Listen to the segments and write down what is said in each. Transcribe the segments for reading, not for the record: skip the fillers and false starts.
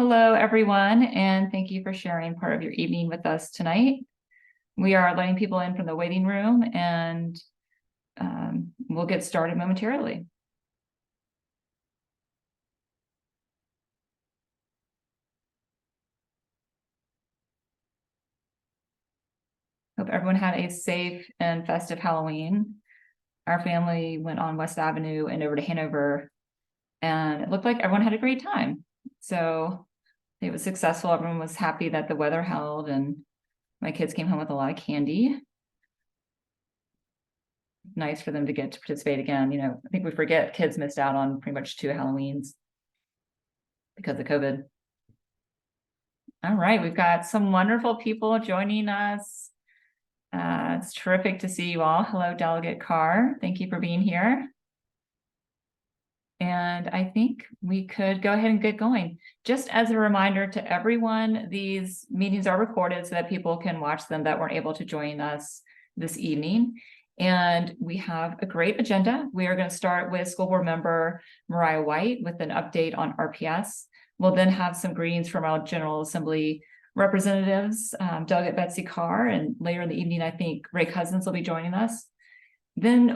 Hello, everyone, and thank you for sharing part of your evening with us tonight. We are letting people in from the waiting room, and we'll get started momentarily. Hope everyone had a safe and festive Halloween. Our family went on West Avenue and over to Hanover, and it looked like everyone had a great time. So it was successful. Everyone was happy that the weather held, and my kids came home with a lot of candy. Nice for them to get to participate again. I think we forget kids missed out on pretty much 2 Halloweens because of COVID. All right, we've got some wonderful people joining us. It's terrific to see you all. Hello, Delegate Carr. Thank you for being here. And I think we could go ahead and get going. Just as a reminder to everyone, these meetings are recorded so that people can watch them that weren't able to join us this evening. And we have a great agenda. We are going to start with School Board Member Mariah White with an update on RPS. We'll then have some greetings from our General Assembly representatives, Delegate Betsy Carr, and later in the evening, I think Ray Cousins will be joining us. Then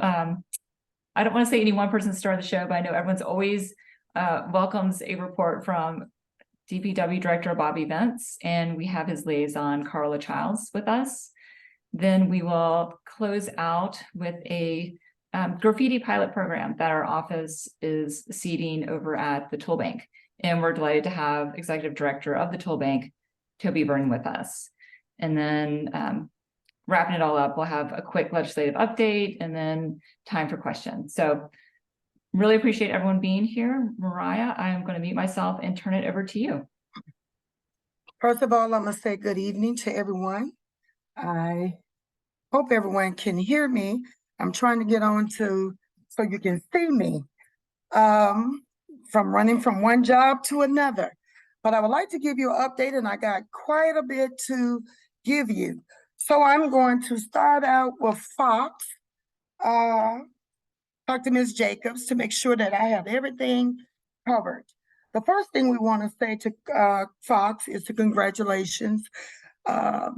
I don't want to say any one person started the show, but I know everyone's always welcomes a report from DPW Director Bobby Vance, and we have his liaison, Carla Childs, with us. Then we will close out with a graffiti pilot program that our office is seeding over at the Tool Bank. And we're delighted to have Executive Director of the Tool Bank, Toby Byrne, with us. And then wrapping it all up, we'll have a quick legislative update and then time for questions. So really appreciate everyone being here. Mariah, I'm going to mute myself and turn it over to you. First of all, I'm going to say good evening to everyone. I hope everyone can hear me. I'm trying to get on so you can see me from running from one job to another. But I would like to give you an update, and I got quite a bit to give you. So I'm going to start out with Fox, talk to Ms. Jacobs to make sure that I have everything covered. The first thing we want to say to Fox is congratulations.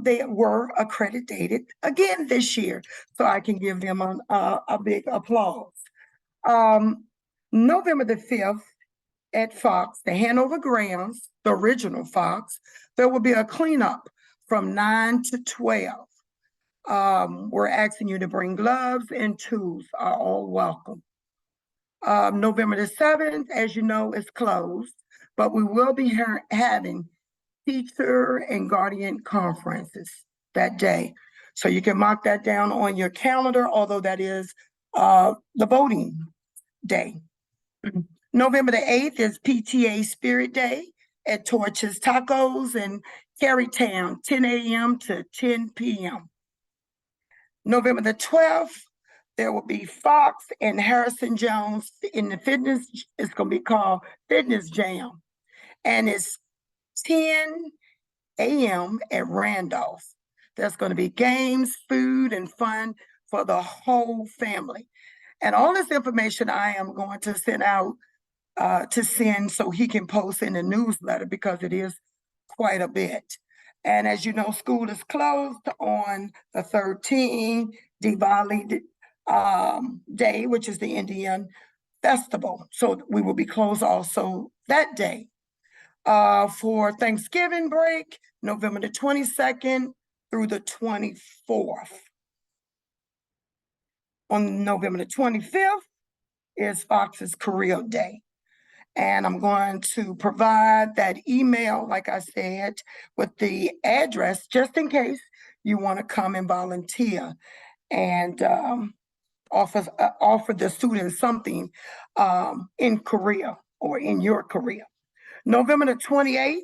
They were accredited again this year, so I can give them a big applause. November the 5th at Fox, the Hanover grounds, the original Fox, there will be a cleanup from 9 to 12. We're asking you to bring gloves and tools are all welcome. November the 7th, as you know, is closed, but we will be having teacher and guardian conferences that day. So you can mark that down on your calendar, although that is the voting day. November the 8th is PTA Spirit Day at Torches Tacos in Carytown, 10 a.m. to 10 p.m. November the 12th, there will be Fox and Harrison Jones in the fitness. It's going to be called Fitness Jam. And it's 10 a.m. at Randolph. There's going to be games, food, and fun for the whole family. And all this information I am going to send out so he can post in the newsletter because it is quite a bit. And as you know, school is closed on the 13th, Diwali Day, which is the Indian festival. So we will be closed also that day. For Thanksgiving break, November the 22nd through the 24th. On November the 25th is Fox's Career Day. And I'm going to provide that email, like I said, with the address, just in case you want to come and volunteer and offer the students something in Korea or in your career. November the 28th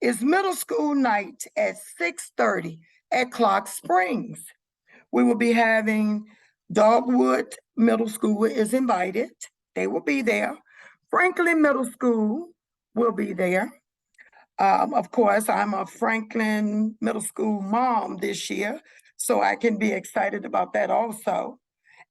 is middle school night at 6:30 at Clark Springs. We will be having Dogwood Middle School is invited. They will be there. Franklin Middle School will be there. Of course, I'm a Franklin Middle School mom this year, so I can be excited about that also.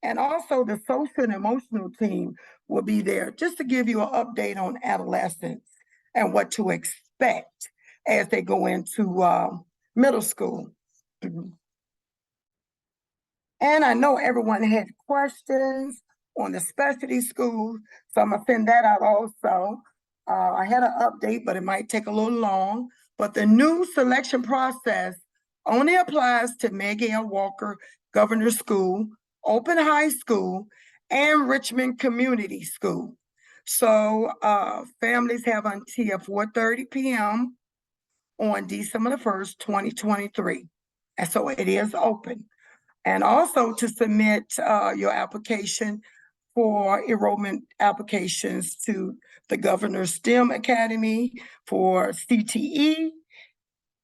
And also the social and emotional team will be there just to give you an update on adolescence and what to expect as they go into middle school. And I know everyone had questions on the specialty schools, so I'm gonna send that out also. I had an update, but it might take a little long. But the new selection process only applies to Maggie L. Walker Governor School, Open High School, and Richmond Community School. So families have until 4:30 p.m. on December the 1st, 2023. And so it is open. And also to submit your application for enrollment applications to the Governor's STEM Academy for CTE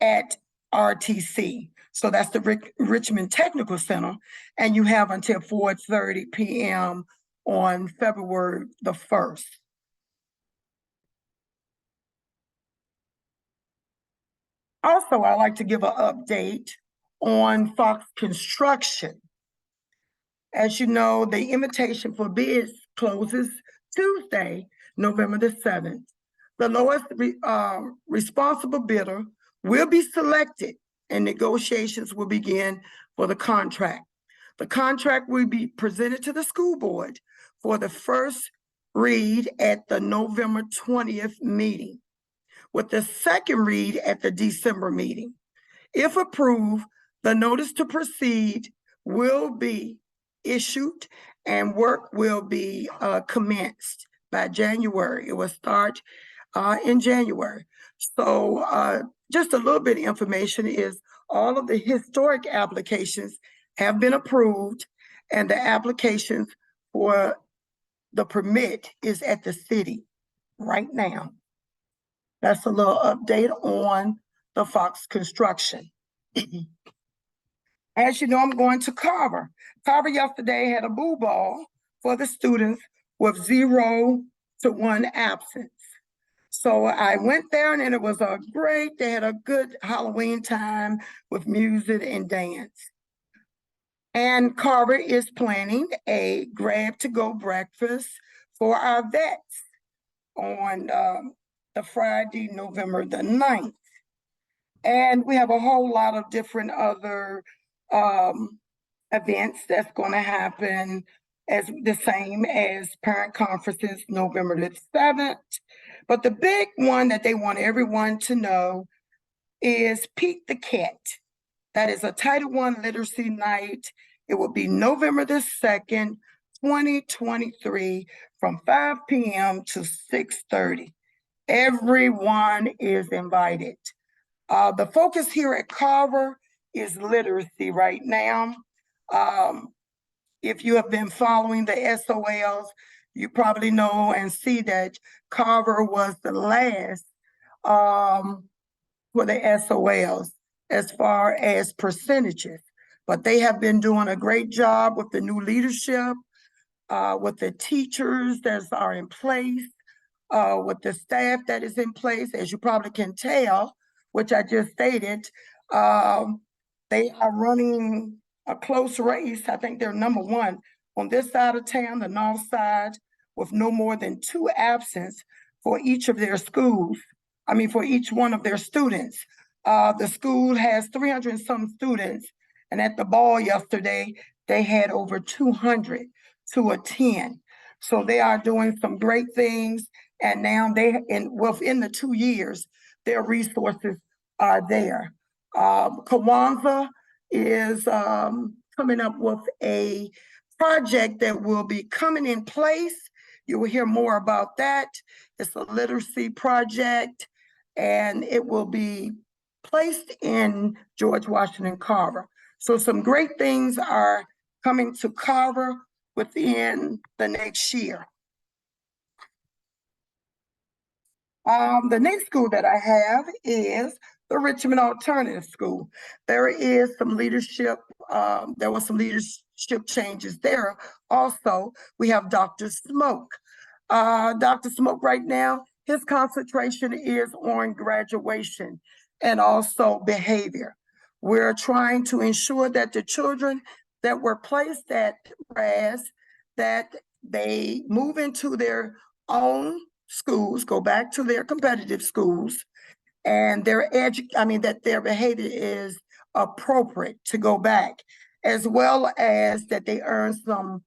at RTC. So that's the Richmond Technical Center. And you have until 4:30 p.m. on February the 1st. Also, I'd like to give an update on Fox Construction. As you know, the invitation for bids closes Tuesday, November the 7th. The lowest responsible bidder will be selected and negotiations will begin for the contract. The contract will be presented to the school board for the first read at the November 20th meeting, with the second read at the December meeting. If approved, the notice to proceed will be issued and work will be commenced by January. It will start in January. So just a little bit of information is all of the historic applications have been approved and the applications for the permit is at the city right now. That's a little update on the Fox Construction. As you know, I'm going to Carver. Carver yesterday had a boo ball for the students with 0 to 1 absence. So I went there and it was they had a good Halloween time with music and dance. And Carver is planning a grab-to-go breakfast for our vets on the Friday, November the 9th. And we have a whole lot of different other events that's going to happen as the same as parent conferences, November the 7th. But the big one that they want everyone to know is Pete the Cat. That is a Title I literacy night. It will be November the 2nd, 2023 from 5 p.m. to 6:30. Everyone is invited. The focus here at Carver is literacy right now. If you have been following the SOLs, you probably know and see that Carver was the last for the SOLs as far as percentages. But they have been doing a great job with the new leadership, with the teachers that are in place, with the staff that is in place. As you probably can tell, which I just stated, they are running a close race. I think they're number 1 on this side of town, the north side, with no more than 2 absence for each of their schools. I mean, for each one of their students. The school has 300 and some students, and at the ball yesterday, they had over 200 to attend. So they are doing some great things, and now within the 2 years, their resources are there. Kiwanis is coming up with a project that will be coming in place. You will hear more about that. It's a literacy project, and it will be placed in George Washington Carver. So some great things are coming to Carver within the next year. The next school that I have is the Richmond Alternative School. There is some leadership, there was some leadership changes there. Also, we have Dr. Smoke. Dr. Smoke right now, his concentration is on graduation and also behavior. We're trying to ensure that the children that were placed at RAS, that they move into their own schools, go back to their competitive schools, and that their behavior is appropriate to go back, as well as that they earn some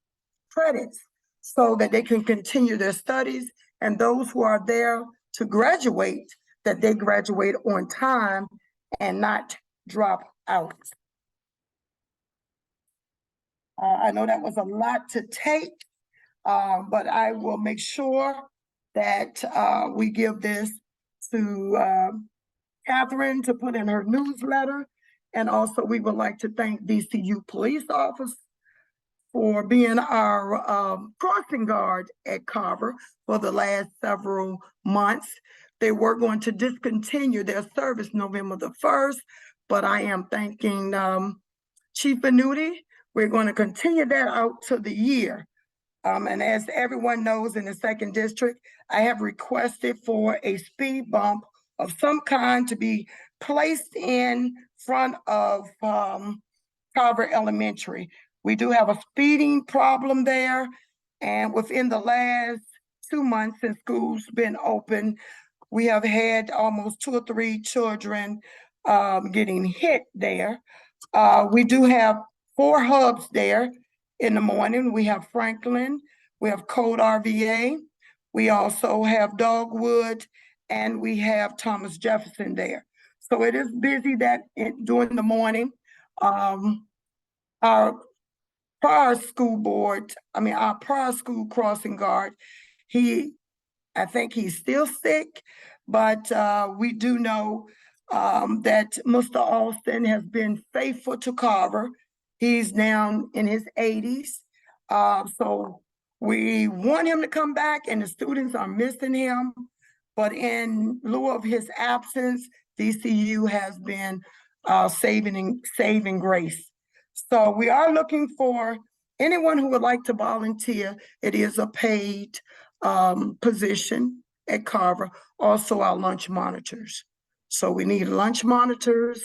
credits so that they can continue their studies, and those who are there to graduate, that they graduate on time and not drop out. I know that was a lot to take, but I will make sure that we give this to Catherine to put in her newsletter. And also we would like to thank DCU Police Office for being our crossing guard at Carver for the last several months. They were going to discontinue their service November the 1st, but I am thanking Chief Venuti. We're going to continue that out to the year. And as everyone knows, in the 2nd District, I have requested for a speed bump of some kind to be placed in front of Carver Elementary. We do have a speeding problem there, and within the last 2 months since school's been open, we have had almost 2 or 3 children getting hit there. We do have 4 hubs there in the morning. We have Franklin, we have Code RVA, we also have Dogwood, and we have Thomas Jefferson there. So it is busy during the morning. Our prior school crossing guard, I think he's still sick, but we do know that Mr. Alston has been faithful to Carver. He's now in his 80s. So we want him to come back, and the students are missing him. But in lieu of his absence, DCU has been saving grace. So we are looking for anyone who would like to volunteer. It is a paid position at Carver. Also our lunch monitors. So we need lunch monitors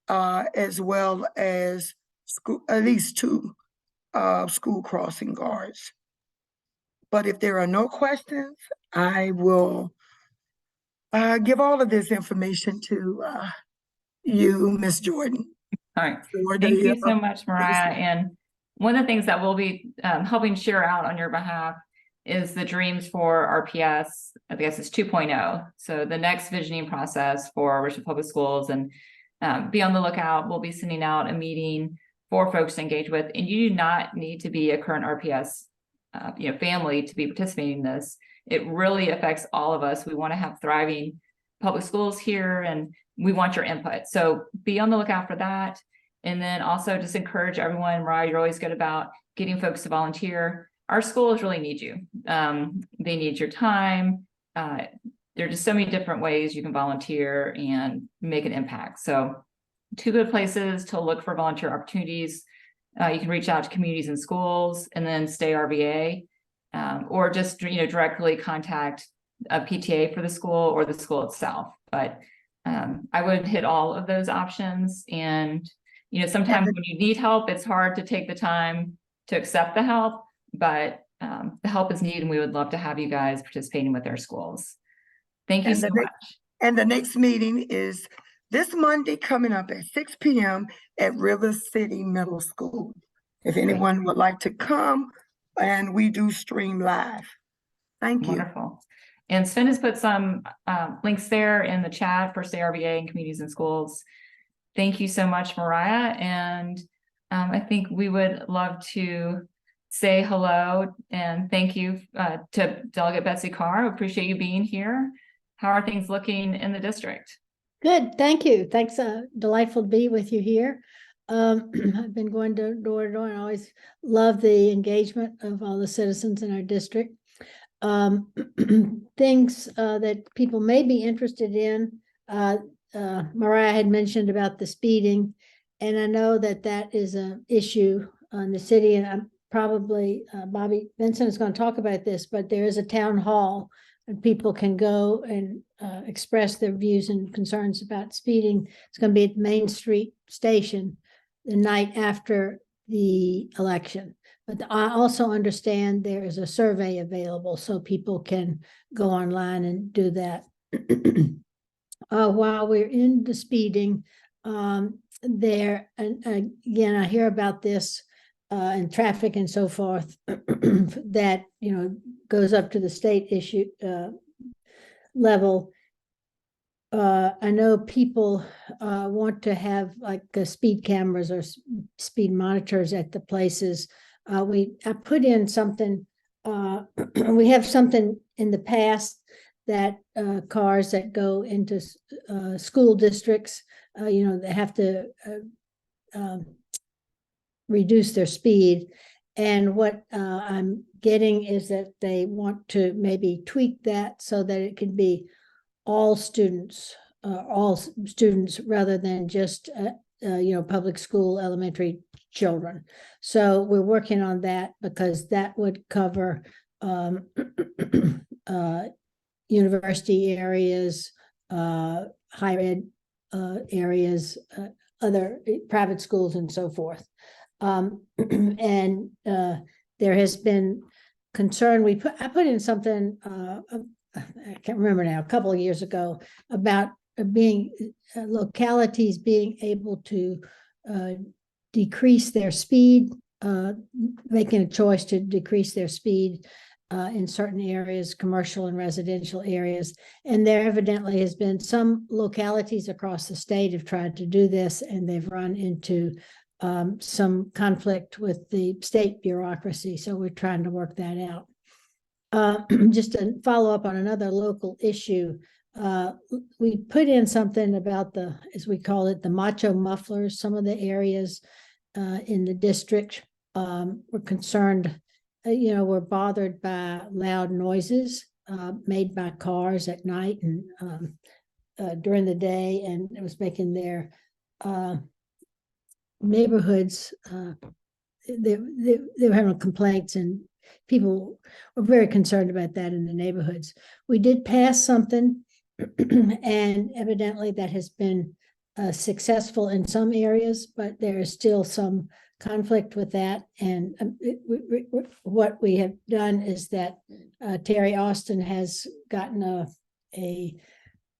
as well as at least 2 school crossing guards. But if there are no questions, I will give all of this information to you, Ms. Jordan. All right. Thank you so much, Mariah. And one of the things that we'll be helping share out on your behalf is the Dreams for RPS. I guess it's 2.0. So the next visioning process for Richmond Public Schools, and be on the lookout. We'll be sending out a meeting for folks to engage with, and you do not need to be a current RPS family to be participating in this. It really affects all of us. We want to have thriving public schools here, and we want your input. So be on the lookout for that. And then also just encourage everyone, Mariah, you're always good about getting folks to volunteer. Our schools really need you. They need your time. There are just so many different ways you can volunteer and make an impact. So 2 good places to look for volunteer opportunities. You can reach out to communities and schools, and then Stay RVA, or just directly contact a PTA for the school or the school itself. But I would hit all of those options. And sometimes when you need help, it's hard to take the time to accept the help, but the help is needed, and we would love to have you guys participating with our schools. Thank you so much. And the next meeting is this Monday coming up at 6 p.m. at River City Middle School. If anyone would like to come, and we do stream live. Thank you. Wonderful. And Sven has put some links there in the chat for Stay RVA and communities and schools. Thank you so much, Mariah. And I think we would love to say hello and thank you to Delegate Betsy Carr. Appreciate you being here. How are things looking in the district? Good, thank you. Thanks, delightful to be with you here. I've been going door to door, and I always love the engagement of all the citizens in our district. Things that people may be interested in, Mariah had mentioned about the speeding, and I know that is an issue in the city, and I'm probably, Bobby Vincent is going to talk about this, but there is a town hall, and people can go and express their views and concerns about speeding. It's going to be at Main Street Station the night after the election. But I also understand there is a survey available, so people can go online and do that. while we're in the speeding, there, and again, I hear about this and traffic and so forth, that, goes up to the state issue level. I know people want to have like speed cameras or speed monitors at the places. I put in something, we have something in the past that cars that go into school districts, they have to reduce their speed. And what I'm getting is that they want to maybe tweak that so that it can be all students rather than just public school elementary children. So we're working on that because that would cover university areas, higher ed areas, other private schools, and so forth. And there has been concern. I put in something, I can't remember now, a couple of years ago, about being localities being able to decrease their speed, making a choice to decrease their speed in certain areas, commercial and residential areas. And there evidently has been some localities across the state have tried to do this, and they've run into some conflict with the state bureaucracy. So we're trying to work that out. Just to follow up on another local issue, we put in something about as we call it, the macho mufflers. Some of the areas in the district were concerned, were bothered by loud noises made by cars at night and during the day, and it was making their neighborhoods, they were having complaints, and people were very concerned about that in the neighborhoods. We did pass something, and evidently that has been successful in some areas, but there is still some conflict with that. And what we have done is that Terry Austin has gotten a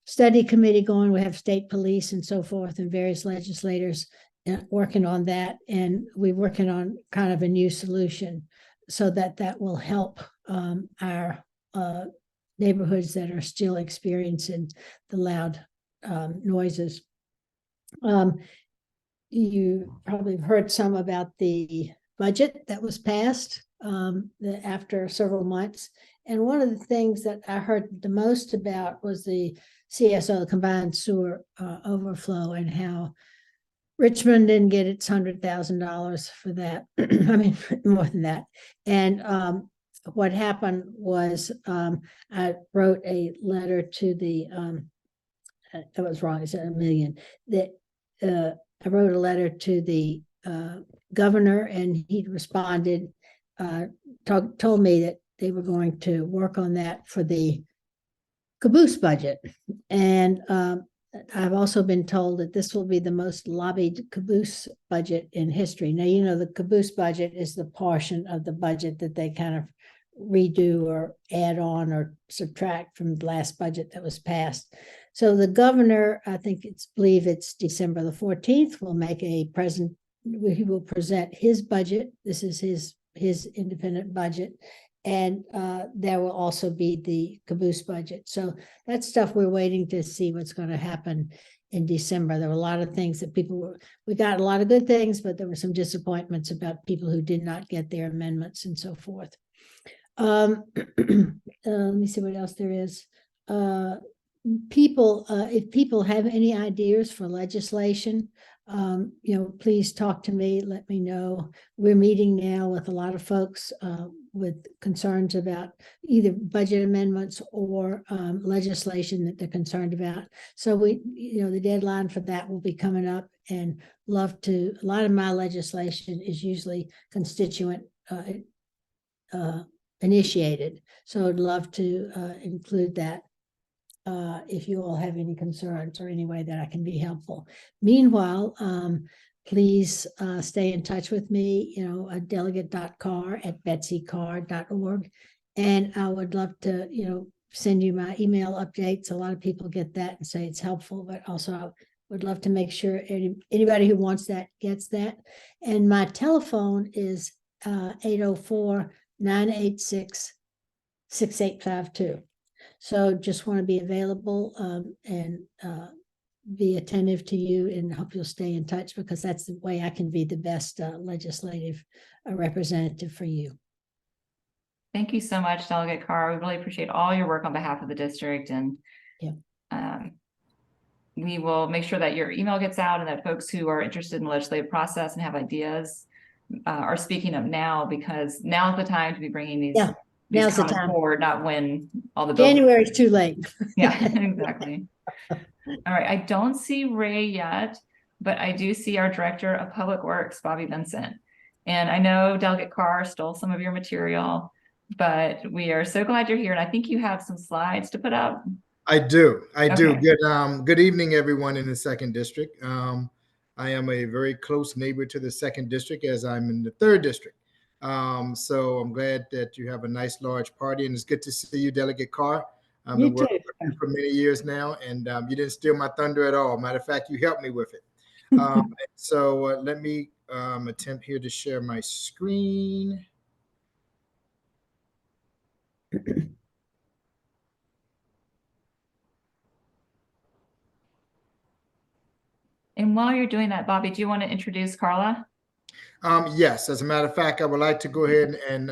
study committee going. We have state police and so forth, and various legislators working on that, and we're working on kind of a new solution so that will help our neighborhoods that are still experiencing the loud noises. You probably heard some about the budget that was passed after several months. And one of the things that I heard the most about was the CSO, the combined sewer overflow, and how Richmond didn't get its $100,000 for that. I mean, more than that. And what happened was I wrote a letter to the, I was wrong, I said $1 million. I wrote a letter to the governor, and he responded, told me that they were going to work on that for the caboose budget. And I've also been told that this will be the most lobbied caboose budget in history. Now, the caboose budget is the portion of the budget that they kind of redo or add on or subtract from the last budget that was passed. So the governor, I believe it's December the 14th, will make he will present his budget. This is his independent budget. And there will also be the caboose budget. So that's stuff we're waiting to see what's going to happen in December. There were a lot of things that we got a lot of good things, but there were some disappointments about people who did not get their amendments and so forth. Let me see what else there is. If people have any ideas for legislation, please talk to me, let me know. We're meeting now with a lot of folks with concerns about either budget amendments or legislation that they're concerned about. So the deadline for that will be coming up, and a lot of my legislation is usually constituent initiated. So I'd love to include that. If you all have any concerns or any way that I can be helpful. Meanwhile, please stay in touch with me, delegate.carr@betsycarr.org. And I would love to, send you my email updates. A lot of people get that and say it's helpful, but also I would love to make sure anybody who wants that gets that. And my telephone is 804-986-6852. So just want to be available and be attentive to you, and hope you'll stay in touch, because that's the way I can be the best legislative representative for you. Thank you so much, Delegate Carr. We really appreciate all your work on behalf of the district, and we will make sure that your email gets out and that folks who are interested in the legislative process and have ideas are speaking up now, because now's the time to be bringing these Now's the comments time. forward, not when all the bills. January is too late. Yeah, exactly. All right, I don't see Ray yet, but I do see our Director of Public Works, Bobby Vincent. And I know Delegate Carr stole some of your material, but we are so glad you're here. And I think you have some slides to put up. I do. Okay. Good evening, everyone in the second district. I am a very close neighbor to the second district, as I'm in the third district. So I'm glad that you have a nice large party, and it's good to see you, Delegate Carr. I've been working with you for many years now, and you didn't steal my thunder at all. Matter of fact, you helped me with it. So let me attempt here to share my screen. And while you're doing that, Bobby, do you want to introduce Carla? Yes, as a matter of fact, I would like to go ahead and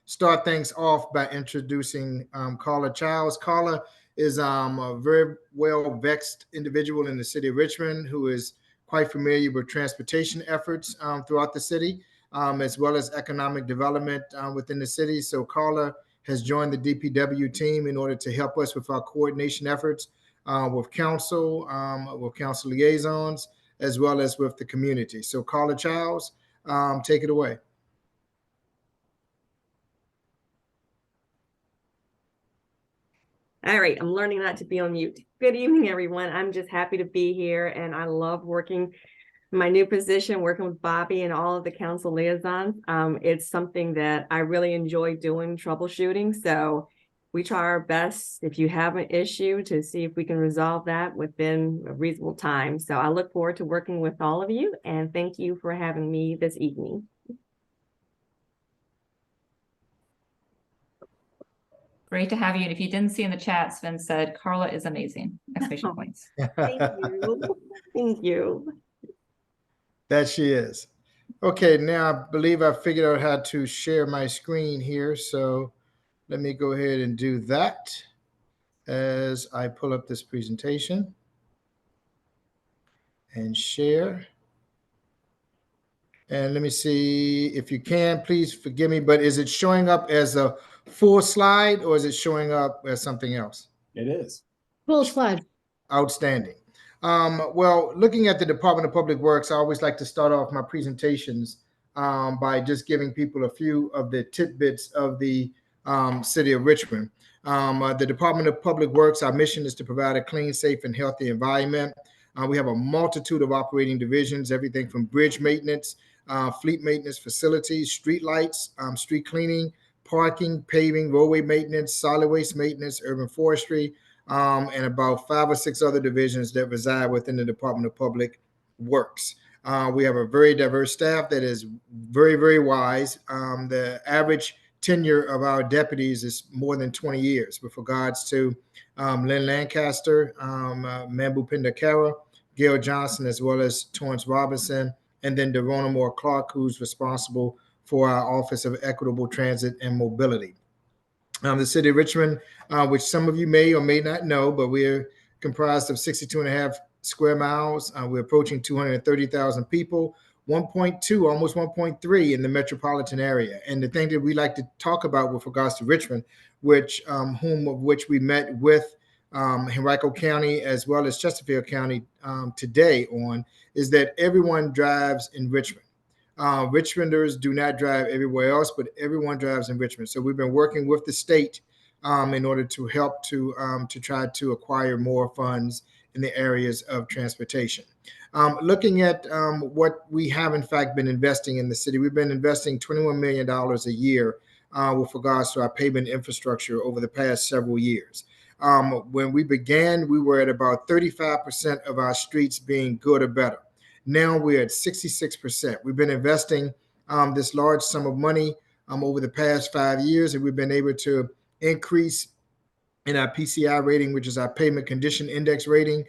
start things off by introducing Carla Childs. Carla is a very well-vexed individual in the city of Richmond who is quite familiar with transportation efforts throughout the city, as well as economic development within the city. So Carla has joined the DPW team in order to help us with our coordination efforts with council liaisons, as well as with the community. So Carla Childs, take it away. All right, I'm learning not to be on mute. Good evening, everyone. I'm just happy to be here, and I love working in my new position, working with Bobby and all of the council liaisons. It's something that I really enjoy doing, troubleshooting. So we try our best, if you have an issue, to see if we can resolve that within a reasonable time. So I look forward to working with all of you, and thank you for having me this evening. Great to have you. And if you didn't see in the chat, Sven said, Carla is amazing. Exclamation points. Thank you. Thank you. That she is. Okay, now I believe I figured out how to share my screen here. So let me go ahead and do that as I pull up this presentation and share. And let me see if you can, please forgive me, but is it showing up as a full slide or is it showing up as something else? It is. Full slide. Outstanding. Well, looking at the Department of Public Works, I always like to start off my presentations by just giving people a few of the tidbits of the city of Richmond. The Department of Public Works, our mission is to provide a clean, safe, and healthy environment. We have a multitude of operating divisions, everything from bridge maintenance, fleet maintenance facilities, street lights, street cleaning, parking, paving, roadway maintenance, solid waste maintenance, urban forestry, and about 5 or 6 other divisions that reside within the Department of Public Works. We have a very diverse staff that is very, very wise. The average tenure of our deputies is more than 20 years with regards to Lynn Lancaster, Mambu Pindakara, Gail Johnson, as well as Torrance Robinson, and then Devona Moore Clark, who's responsible for our Office of Equitable Transit and Mobility. The city of Richmond, which some of you may or may not know, but we're comprised of 62.5 square miles. We're approaching 230,000 people, 1.2, almost 1.3 in the metropolitan area. And the thing that we like to talk about with regards to Richmond, which we met with Henrico County as well as Chesterfield County today on, is that everyone drives in Richmond. Richmonders do not drive everywhere else, but everyone drives in Richmond. So we've been working with the state in order to help to try to acquire more funds in the areas of transportation. Looking at what we have in fact been investing in the city, we've been investing $21 million a year with regards to our pavement infrastructure over the past several years. When we began, we were at about 35% of our streets being good or better. Now we're at 66%. We've been investing this large sum of money over the past 5 years, and we've been able to increase in our PCI rating, which is our pavement condition index rating,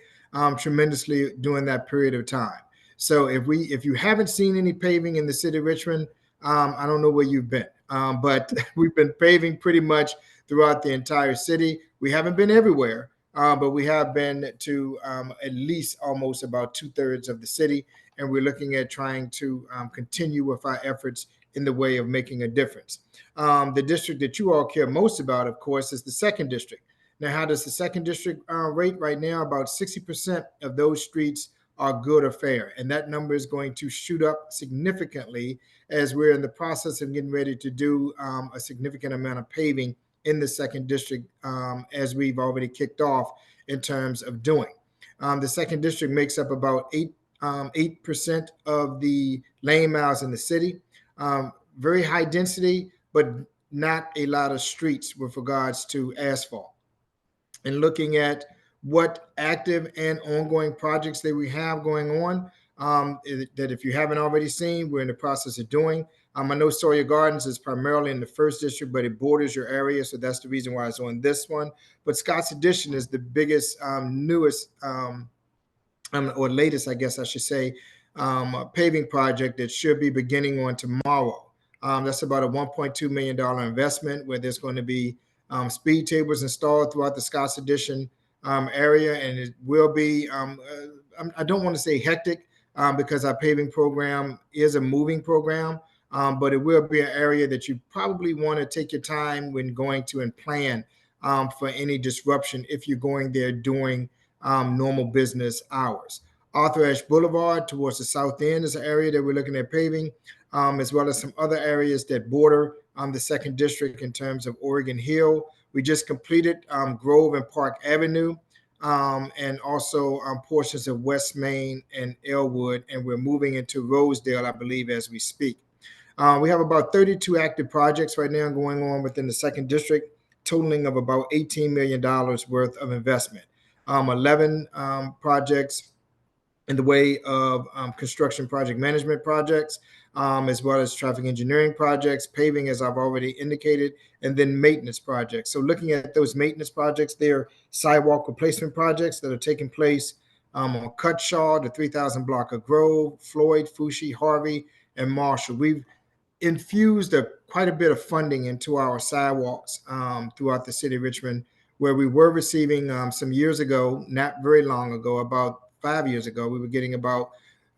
tremendously during that period of time. So if you haven't seen any paving in the city of Richmond, I don't know where you've been, but we've been paving pretty much throughout the entire city. We haven't been everywhere, but we have been to at least almost about 2/3 of the city, and we're looking at trying to continue with our efforts in the way of making a difference. The district that you all care most about, of course, is the second district. Now, how does the second district rate right now? About 60% of those streets are good or fair, and that number is going to shoot up significantly as we're in the process of getting ready to do a significant amount of paving in the second district, as we've already kicked off in terms of doing. The second district makes up about 8% of the lane miles in the city. Very high density, but not a lot of streets with regards to asphalt. And looking at what active and ongoing projects that we have going on, that if you haven't already seen, we're in the process of doing. I know Sawyer Gardens is primarily in the first district, but it borders your area, so that's the reason why it's on this one. But Scott's Addition is the biggest, newest, or latest, I guess I should say, paving project that should be beginning on tomorrow. That's about a $1.2 million investment where there's going to be speed tables installed throughout the Scott's Addition area, and it will be, I don't want to say hectic because our paving program is a moving program, but it will be an area that you probably want to take your time when going to and plan for any disruption if you're going there during normal business hours. Arthur Ashe Boulevard towards the south end is an area that we're looking at paving, as well as some other areas that border the second district in terms of Oregon Hill. We just completed Grove and Park Avenue, and also portions of West Main and Elwood, and we're moving into Rosedale, I believe, as we speak. We have about 32 active projects right now going on within the second district, totaling of about $18 million worth of investment. 11 projects in the way of construction project management projects, as well as traffic engineering projects, paving, as I've already indicated, and then maintenance projects. So looking at those maintenance projects, they're sidewalk replacement projects that are taking place on Cutshaw, the 3000 block of Grove, Floyd, Fushi, Harvey, and Marshall. We've infused quite a bit of funding into our sidewalks throughout the city of Richmond, where we were receiving some years ago, not very long ago, about 5 years ago, we were getting about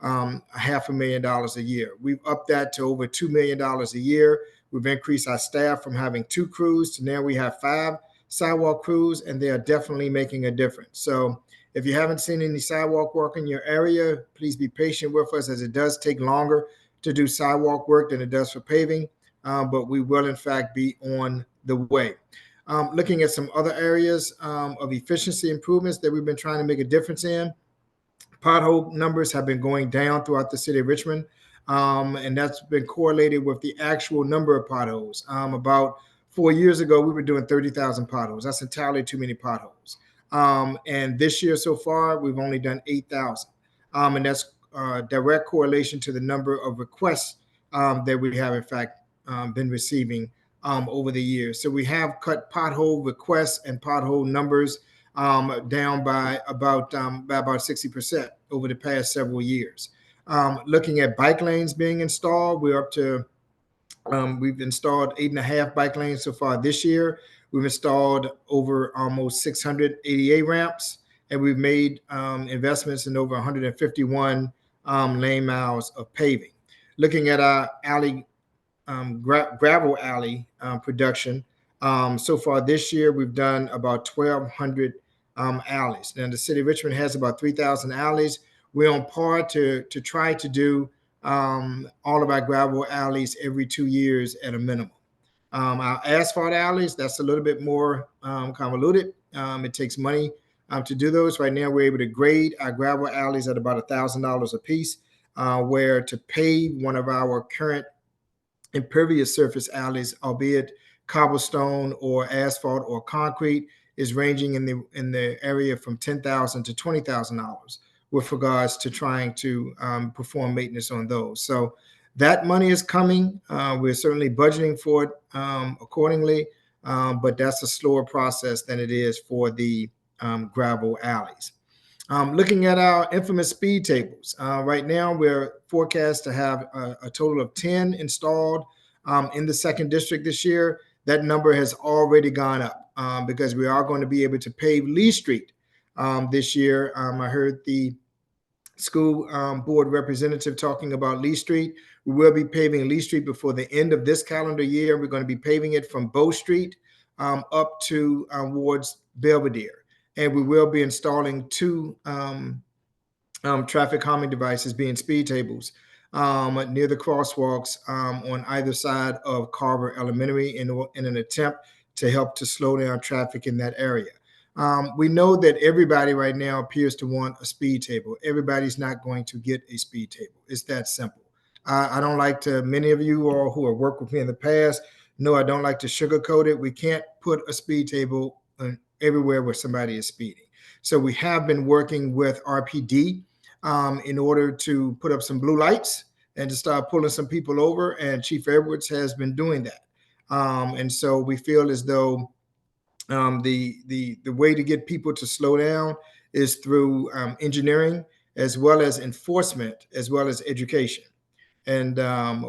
$500,000 a year. We've upped that to over $2 million a year. We've increased our staff from having 2 crews to now we have 5 sidewalk crews, and they are definitely making a difference. So if you haven't seen any sidewalk work in your area, please be patient with us, as it does take longer to do sidewalk work than it does for paving, but we will in fact be on the way. Looking at some other areas of efficiency improvements that we've been trying to make a difference in. Pothole numbers have been going down throughout the city of Richmond, and that's been correlated with the actual number of potholes. About 4 years ago, we were doing 30,000 potholes. That's entirely too many potholes. And this year so far, we've only done 8,000. And that's direct correlation to the number of requests that we have, in fact, been receiving over the years. So we have cut pothole requests and pothole numbers down by about 60% over the past several years. Looking at bike lanes being installed, we're up to, we've installed 8.5 bike lanes so far this year. We've installed over almost 600 ADA ramps, and we've made investments in over 151 lane miles of paving. Looking at our alley, gravel alley production, so far this year, we've done about 1,200 alleys. Now, the city of Richmond has about 3,000 alleys. We're on par to try to do all of our gravel alleys every 2 years at a minimum. Our asphalt alleys, that's a little bit more convoluted. It takes money to do those. Right now, we're able to grade our gravel alleys at about $1,000 a piece, where to pave one of our current impervious surface alleys, albeit cobblestone or asphalt or concrete, is ranging in the area from $10,000 to $20,000 with regards to trying to perform maintenance on those. So that money is coming. We're certainly budgeting for it accordingly, but that's a slower process than it is for the gravel alleys. Looking at our infamous speed tables, right now we're forecast to have a total of 10 installed in the second district this year. That number has already gone up because we are going to be able to pave Lee Street this year. I heard the school board representative talking about Lee Street. We will be paving Lee Street before the end of this calendar year. We're going to be paving it from Bow Street up to towards Belvedere. And we will be installing two traffic calming devices, being speed tables, near the crosswalks on either side of Carver Elementary in an attempt to help to slow down traffic in that area. We know that everybody right now appears to want a speed table. Everybody's not going to get a speed table. It's that simple. I don't like to, many of you all who have worked with me in the past know I don't like to sugarcoat it. We can't put a speed table everywhere where somebody is speeding. So we have been working with RPD in order to put up some blue lights and to start pulling some people over. And Chief Edwards has been doing that. And so we feel as though the way to get people to slow down is through engineering, as well as enforcement, as well as education. And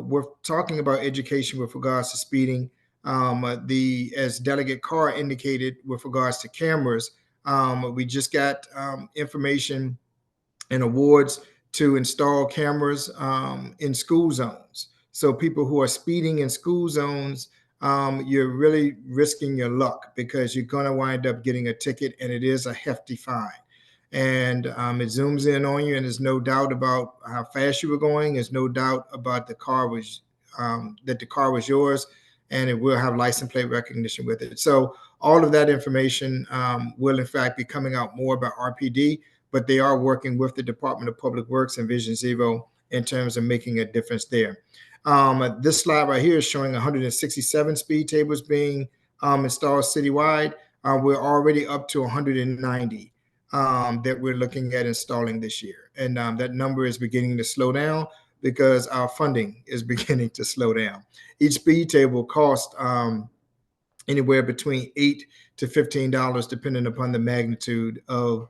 we're talking about education with regards to speeding. As Delegate Carr indicated with regards to cameras, we just got information and awards to install cameras in school zones. So people who are speeding in school zones, you're really risking your luck because you're going to wind up getting a ticket, and it is a hefty fine. And it zooms in on you, and there's no doubt about how fast you were going. There's no doubt about the car was that the car was yours, and it will have license plate recognition with it. So all of that information will in fact be coming out more by RPD, but they are working with the Department of Public Works and Vision Zero in terms of making a difference there. This slide right here is showing 167 speed tables being installed citywide. We're already up to 190 that we're looking at installing this year. And that number is beginning to slow down because our funding is beginning to slow down. Each speed table costs anywhere between $8 to $15, depending upon the magnitude of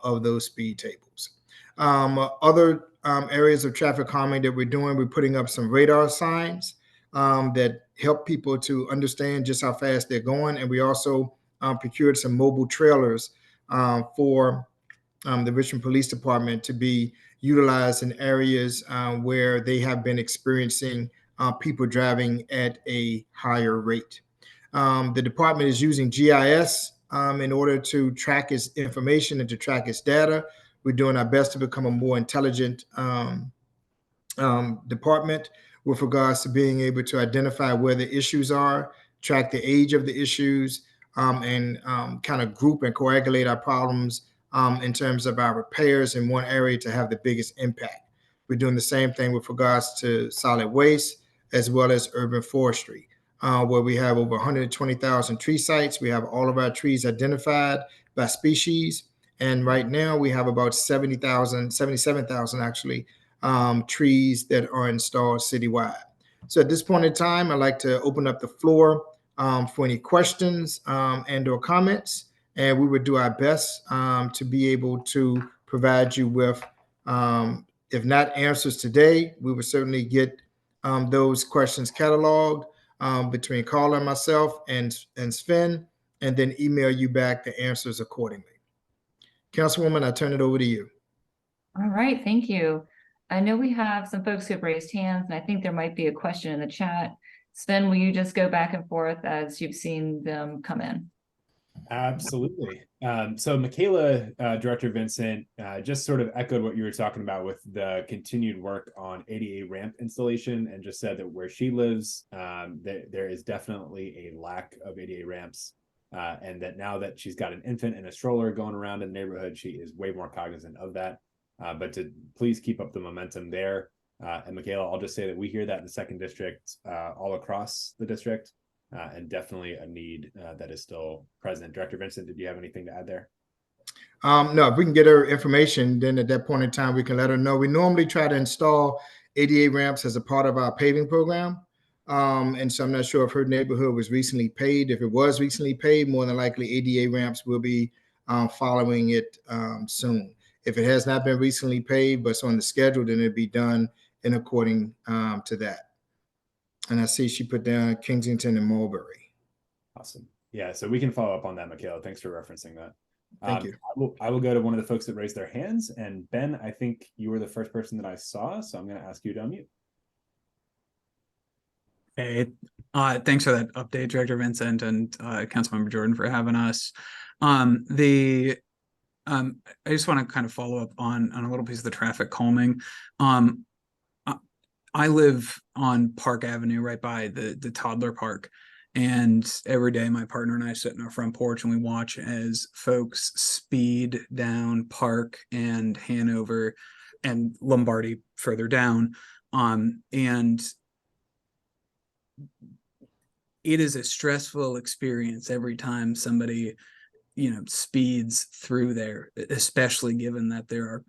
those speed tables. Other areas of traffic calming that we're doing, we're putting up some radar signs that help people to understand just how fast they're going. And we also procured some mobile trailers for the Richmond Police Department to be utilized in areas where they have been experiencing people driving at a higher rate. The department is using GIS in order to track its information and to track its data. We're doing our best to become a more intelligent department with regards to being able to identify where the issues are, track the age of the issues, and kind of group and coagulate our problems in terms of our repairs in one area to have the biggest impact. We're doing the same thing with regards to solid waste as well as urban forestry, where we have over 120,000 tree sites. We have all of our trees identified by species. And right now we have about 77,000 actually, trees that are installed citywide. So at this point in time, I'd like to open up the floor for any questions and or comments. And we would do our best to be able to provide you with, if not answers today, we would certainly get those questions cataloged between Carla and myself and Sven, and then email you back the answers accordingly. Councilwoman, I turn it over to you. All right, thank you. I know we have some folks who have raised hands, and I think there might be a question in the chat. Sven, will you just go back and forth as you've seen them come in? Absolutely. So Michaela, Director Vincent, just sort of echoed what you were talking about with the continued work on ADA ramp installation, and just said that where she lives, there is definitely a lack of ADA ramps, and that now that she's got an infant and a stroller going around in the neighborhood, she is way more cognizant of that. But to please keep up the momentum there. And Michaela, I'll just say that we hear that in the second district, all across the district, and definitely a need that is still present. Director Vincent, did you have anything to add there? No, if we can get her information, then at that point in time, we can let her know. We normally try to install ADA ramps as a part of our paving program. And so I'm not sure if her neighborhood was recently paved. If it was recently paved, more than likely ADA ramps will be following it soon. If it has not been recently paved, but it's on the schedule, then it'll be done in according to that. And I see she put down Kensington and Mulberry. Awesome. Yeah, so we can follow up on that, Michaela. Thanks for referencing that. Thank you. I will go to one of the folks that raised their hands. And Ben, I think you were the first person that I saw, so I'm going to ask you to unmute. Hey, thanks for that update, Director Vincent and Councilmember Jordan, for having us. I just want to kind of follow up on a little piece of the traffic calming. I live on Park Avenue, right by the toddler park. And every day my partner and I sit in our front porch and we watch as folks speed down Park and Hanover and Lombardi further down. And it is a stressful experience every time somebody, speeds through there, especially given that there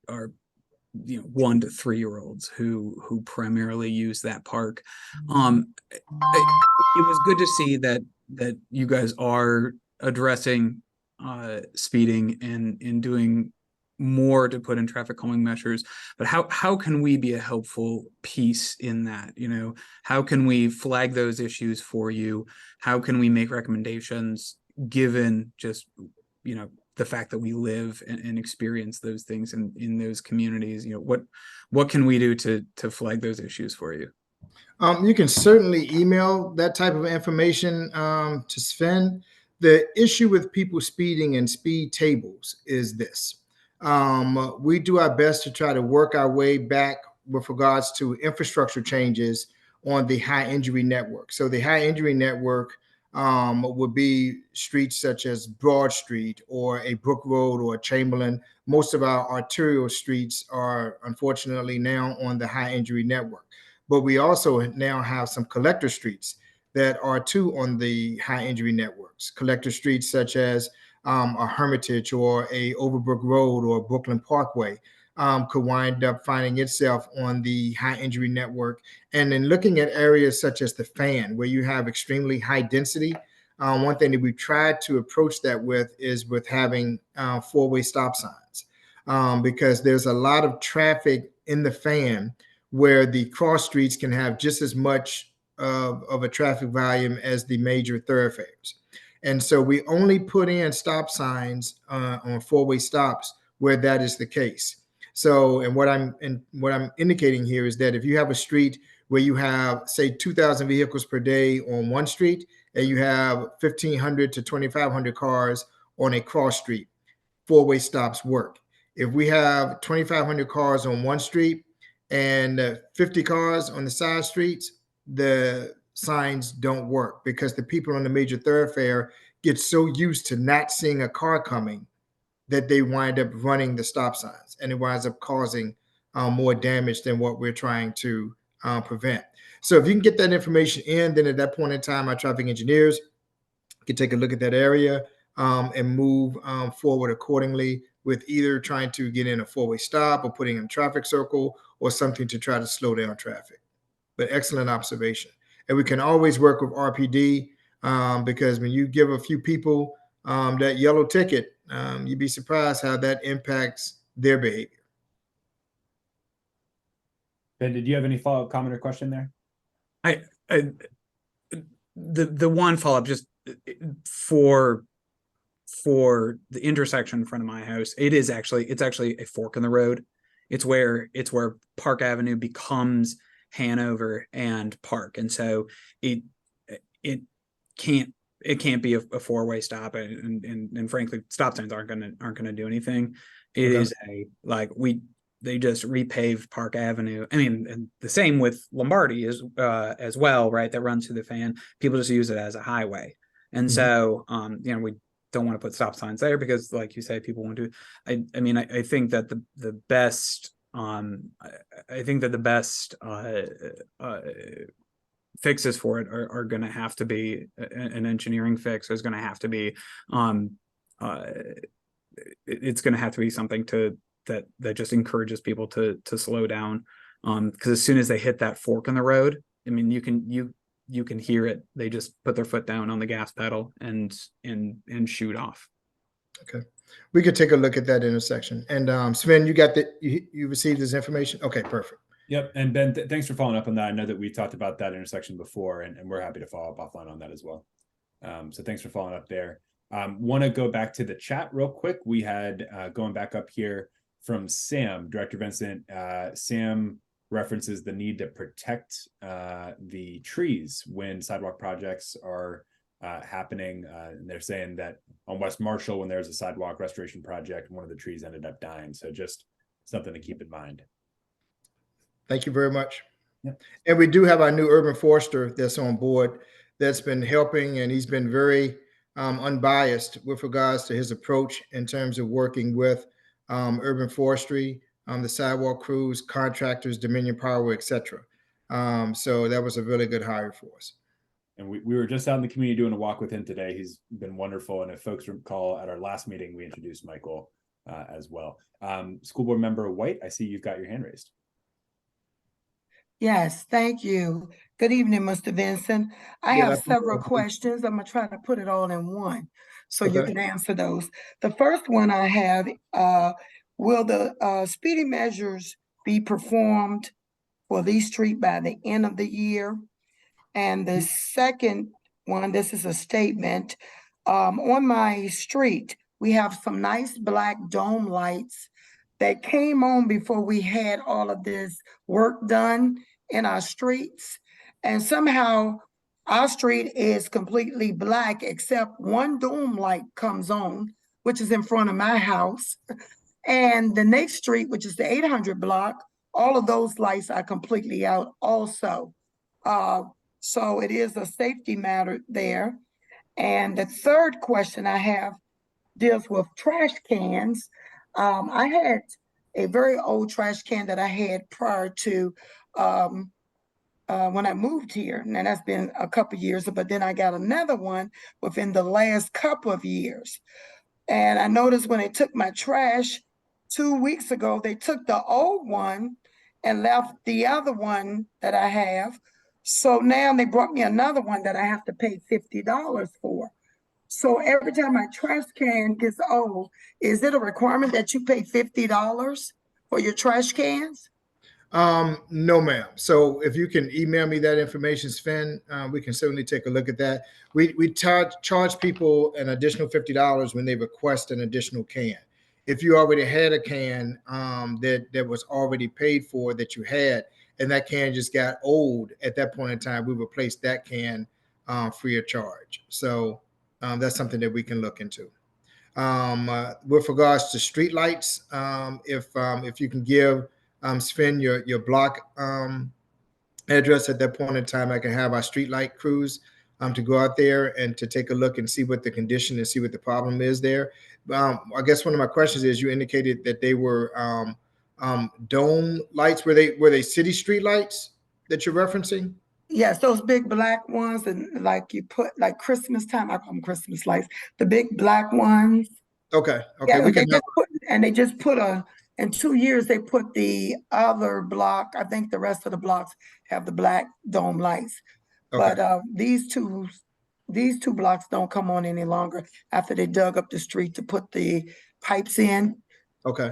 are 1 to 3 year olds who primarily use that park. It was good to see that you guys are addressing speeding and doing more to put in traffic calming measures, but how can we be a helpful piece in that? How can we flag those issues for you? How can we make recommendations given just the fact that we live and experience those things in those communities? What can we do to flag those issues for you? You can certainly email that type of information to Sven. The issue with people speeding and speed tables is this. We do our best to try to work our way back with regards to infrastructure changes on the high injury network. So the high injury network would be streets such as Broad Street or a Brook Road or Chamberlain. Most of our arterial streets are unfortunately now on the high injury network. But we also now have some collector streets that are too on the high injury networks. Collector streets such as a Hermitage or a Overbrook Road or Brooklyn Parkway could wind up finding itself on the high injury network. And then looking at areas such as the Fan, where you have extremely high density, one thing that we tried to approach that with is with having 4-way stop signs, because there's a lot of traffic in the Fan where the cross streets can have just as much of a traffic volume as the major thoroughfares. And so we only put in stop signs on 4-way stops where that is the case. So, and what I'm indicating here is that if you have a street where you have, say, 2,000 vehicles per day on one street, and you have 1,500 to 2,500 cars on a cross street, 4-way stops work. If we have 2,500 cars on one street and 50 cars on the side streets, the signs don't work because the people on the major thoroughfare get so used to not seeing a car coming that they wind up running the stop signs, and it winds up causing more damage than what we're trying to prevent. So if you can get that information in, then at that point in time, our traffic engineers can take a look at that area and move forward accordingly with either trying to get in a 4-way stop or putting in a traffic circle or something to try to slow down traffic. But excellent observation. And we can always work with RPD because when you give a few people that yellow ticket, you'd be surprised how that impacts their behavior. Ben, did you have any follow-up comment or question there? The one follow-up just for the intersection in front of my house, it's actually a fork in the road. It's where Park Avenue becomes Hanover and Park, and so it can't be a 4-way stop, and frankly, stop signs aren't gonna do anything. It is they just repaved Park Avenue. I mean, and the same with Lombardi as well, right? That runs through the Fan. People just use it as a highway, and so we don't want to put stop signs there because, like you say, people want to. I think that the best I think that the best fixes for it are going to have to be an engineering fix. There's going to have to be it's going to have to be something that just encourages people to slow down, because as soon as they hit that fork in the road, I mean, you can hear it. They just put their foot down on the gas pedal and shoot off. Okay, we could take a look at that intersection. And Sven, you got that? You received this information? Okay, perfect. Yep. And Ben, thanks for following up on that. I know that we talked about that intersection before, and we're happy to follow up offline on that as well. So thanks for following up there. Want to go back to the chat real quick. We had going back up here from Sam, Director Vincent. Sam references the need to protect the trees when sidewalk projects are happening. And they're saying that on West Marshall, when there's a sidewalk restoration project, one of the trees ended up dying. So just something to keep in mind. Thank you very much. Yep. And we do have our new urban forester that's on board that's been helping, and he's been very unbiased with regards to his approach in terms of working with urban forestry, the sidewalk crews, contractors, Dominion Power, etc. So that was a really good hire for us. And we were just out in the community doing a walk with him today. He's been wonderful. And if folks recall, at our last meeting, we introduced Michael as well. School Board Member White, I see you've got your hand raised. Yes, thank you. Good evening, Mr. Vincent. I Good have several afternoon. questions. I'm gonna try to put it all in one, so you Okay. can answer those. The first one I have, will the speeding measures be performed for Lee Street by the end of the year? And the second one, this is a statement. On my street, we have some nice black dome lights that came on before we had all of this work done in our streets. And somehow our street is completely black except one dome light comes on, which is in front of my house. And the next street, which is the 800 block, all of those lights are completely out also. So it is a safety matter there. And the third question I have deals with trash cans. I had a very old trash can that I had prior to when I moved here. And that's been a couple years, but then I got another one within the last couple of years. And I noticed when they took my trash 2 weeks ago, they took the old one and left the other one that I have. So now they brought me another one that I have to pay $50 for. So every time my trash can gets old, is it a requirement that you pay $50 for your trash cans? No, ma'am. So if you can email me that information, Sven, we can certainly take a look at that. We charge people an additional $50 when they request an additional can. If you already had a can that was already paid for that you had, and that can just got old at that point in time, we replaced that can free of charge. So that's something that we can look into. With regards to street lights, if you can give Sven your block address at that point in time, I can have our street light crews to go out there and to take a look and see what the condition and see what the problem is there. I guess one of my questions is, you indicated that they were dome lights. Were they city street lights that you're referencing? Yes, those big black ones, and like you put like Christmas time, I call them Christmas lights, the big black ones. Okay. Yeah, We can they just put in 2 years, they put the other block, I think the rest of the blocks have the black dome lights. okay. But these two blocks don't come on any longer after they dug up the street to put the pipes in. Okay.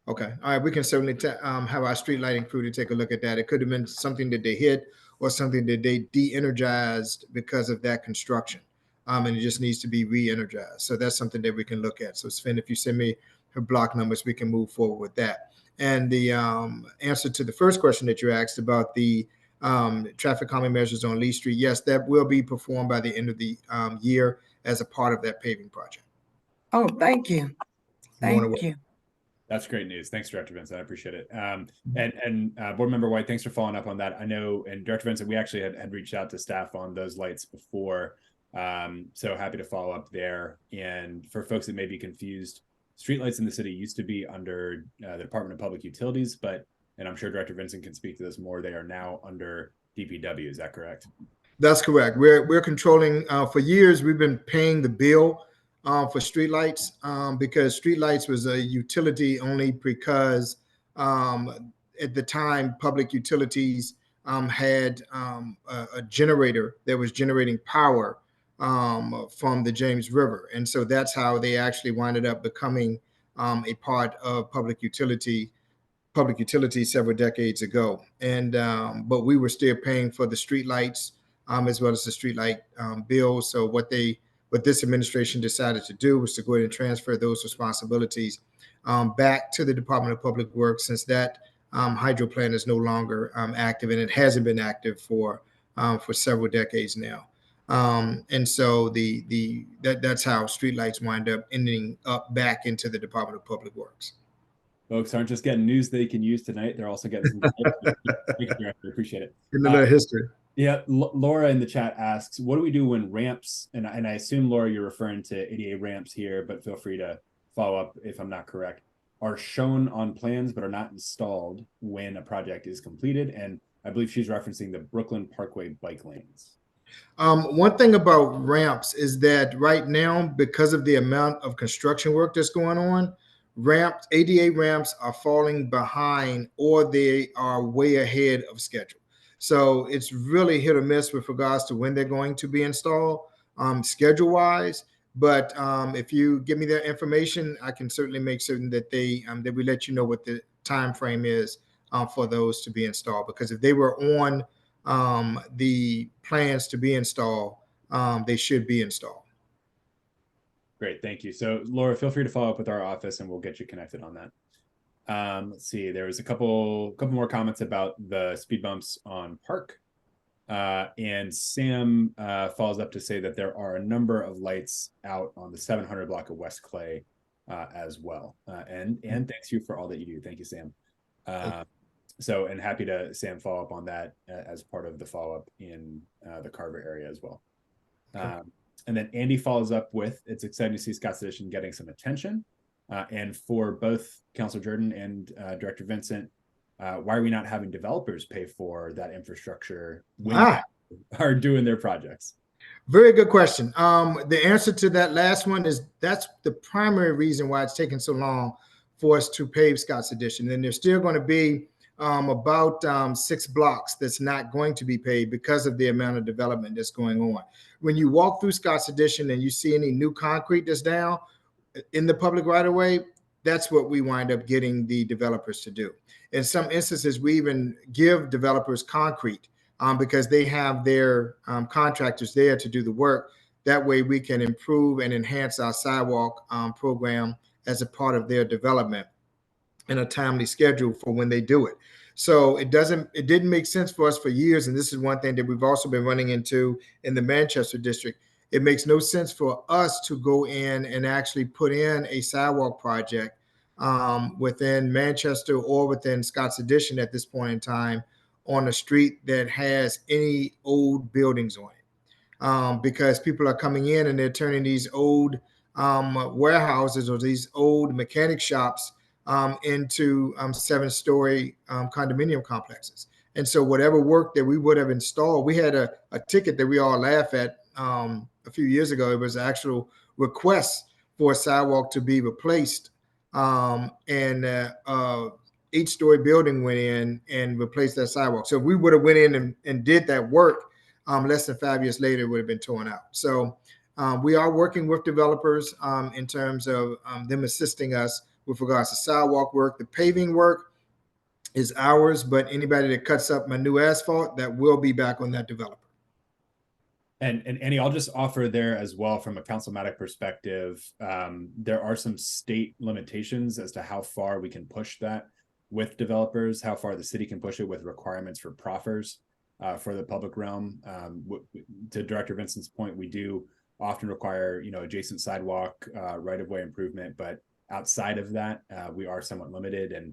All right. We can certainly have our street lighting crew to take a look at that. It could have been something that they hit or something that they de-energized because of that construction. And it just needs to be re-energized. So that's something that we can look at. So Sven, if you send me her block numbers, we can move forward with that. And the answer to the first question that you asked about the traffic calming measures on Lee Street, yes, that will be performed by the end of the year as a part of that paving project. Oh, thank you. Thank you. That's great news. Thanks, Director Vincent. I appreciate it. And Board Member White, thanks for following up on that. I know, and Director Vincent, we actually had reached out to staff on those lights before. So happy to follow up there. And for folks that may be confused, streetlights in the city used to be under the Department of Public Utilities, but, and I'm sure Director Vincent can speak to this more, they are now under DPW. Is that correct? That's correct. We're controlling, for years, we've been paying the bill for streetlights because streetlights was a utility only because at the time, public utilities had a generator that was generating power from the James River. And so that's how they actually winded up becoming a part of public utility several decades ago. And but we were still paying for the streetlights as well as the streetlight bills. So what this administration decided to do was to go ahead and transfer those responsibilities back to the Department of Public Works, since that hydro plant is no longer active, and it hasn't been active for several decades now. And so that's how streetlights wind up ending up back into the Department of Public Works. Folks aren't just getting news they can use tonight; they're also getting some. Thank you, Director. Appreciate it. In a little history. Yeah, Laura in the chat asks, "What do we do when ramps?" And I assume, Laura, you're referring to ADA ramps here, but feel free to follow up if I'm not correct. Are shown on plans but are not installed when a project is completed, and I believe she's referencing the Brooklyn Parkway bike lanes. One thing about ramps is that right now, because of the amount of construction work that's going on, ADA ramps are falling behind, or they are way ahead of schedule. So it's really hit or miss with regards to when they're going to be installed, schedule wise. But if you give me that information, I can certainly make certain that that we let you know what the time frame is for those to be installed. Because if they were on the plans to be installed, they should be installed. Great, thank you. So Laura, feel free to follow up with our office and we'll get you connected on that. Let's see, there was a couple more comments about the speed bumps on Park. And Sam follows up to say that there are a number of lights out on the 700 block of West Clay as well. And thanks you for all that you do. Thank you, Sam. So, and happy to, Sam, follow up on that as part of the follow-up in the Carver area as well. And then Andy follows up with, it's exciting to see Scott's Addition getting some attention. And for both Councilor Jordan and Director Vincent, why are we not having developers pay for that infrastructure when they are doing their projects? Very good question. The answer to that last one is that's the primary reason why it's taken so long for us to pave Scott's Addition. And there's still going to be about 6 blocks that's not going to be paved because of the amount of development that's going on. When you walk through Scott's Addition and you see any new concrete that's down in the public right of way, that's what we wind up getting the developers to do. In some instances, we even give developers concrete because they have their contractors there to do the work. That way we can improve and enhance our sidewalk program as a part of their development in a timely schedule for when they do it. So it didn't make sense for us for years. And this is one thing that we've also been running into in the Manchester district. It makes no sense for us to go in and actually put in a sidewalk project within Manchester or within Scott's Addition at this point in time on a street that has any old buildings on it. Because people are coming in and they're turning these old warehouses or these old mechanic shops into 7-story condominium complexes. And so whatever work that we would have installed, we had a ticket that we all laugh at a few years ago. It was an actual request for a sidewalk to be replaced. And 8-story building went in and replaced that sidewalk. So if we would have went in and did that work, less than 5 years later, it would have been torn out. So we are working with developers in terms of them assisting us with regards to sidewalk work. The paving work is ours, but anybody that cuts up my new asphalt, that will be back on that developer. And Annie, I'll just offer there as well from a Councilmatic perspective, there are some state limitations as to how far we can push that with developers, how far the city can push it with requirements for proffers for the public realm. To Director Vincent's point, we do often require, adjacent sidewalk right-of-way improvement, but outside of that, we are somewhat limited and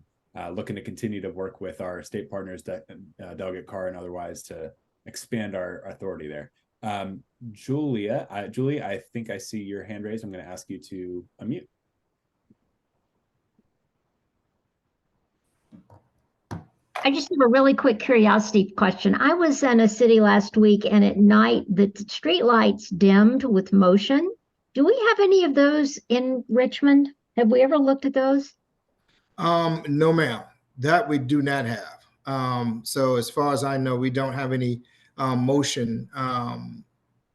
looking to continue to work with our state partners, Delegate Carr and otherwise, to expand our authority there. Julie, I think I see your hand raised. I'm going to ask you to unmute. I just have a really quick curiosity question. I was in a city last week and at night the street lights dimmed with motion. Do we have any of those in Richmond? Have we ever looked at those? No, ma'am, that we do not have. So as far as I know, we don't have any motion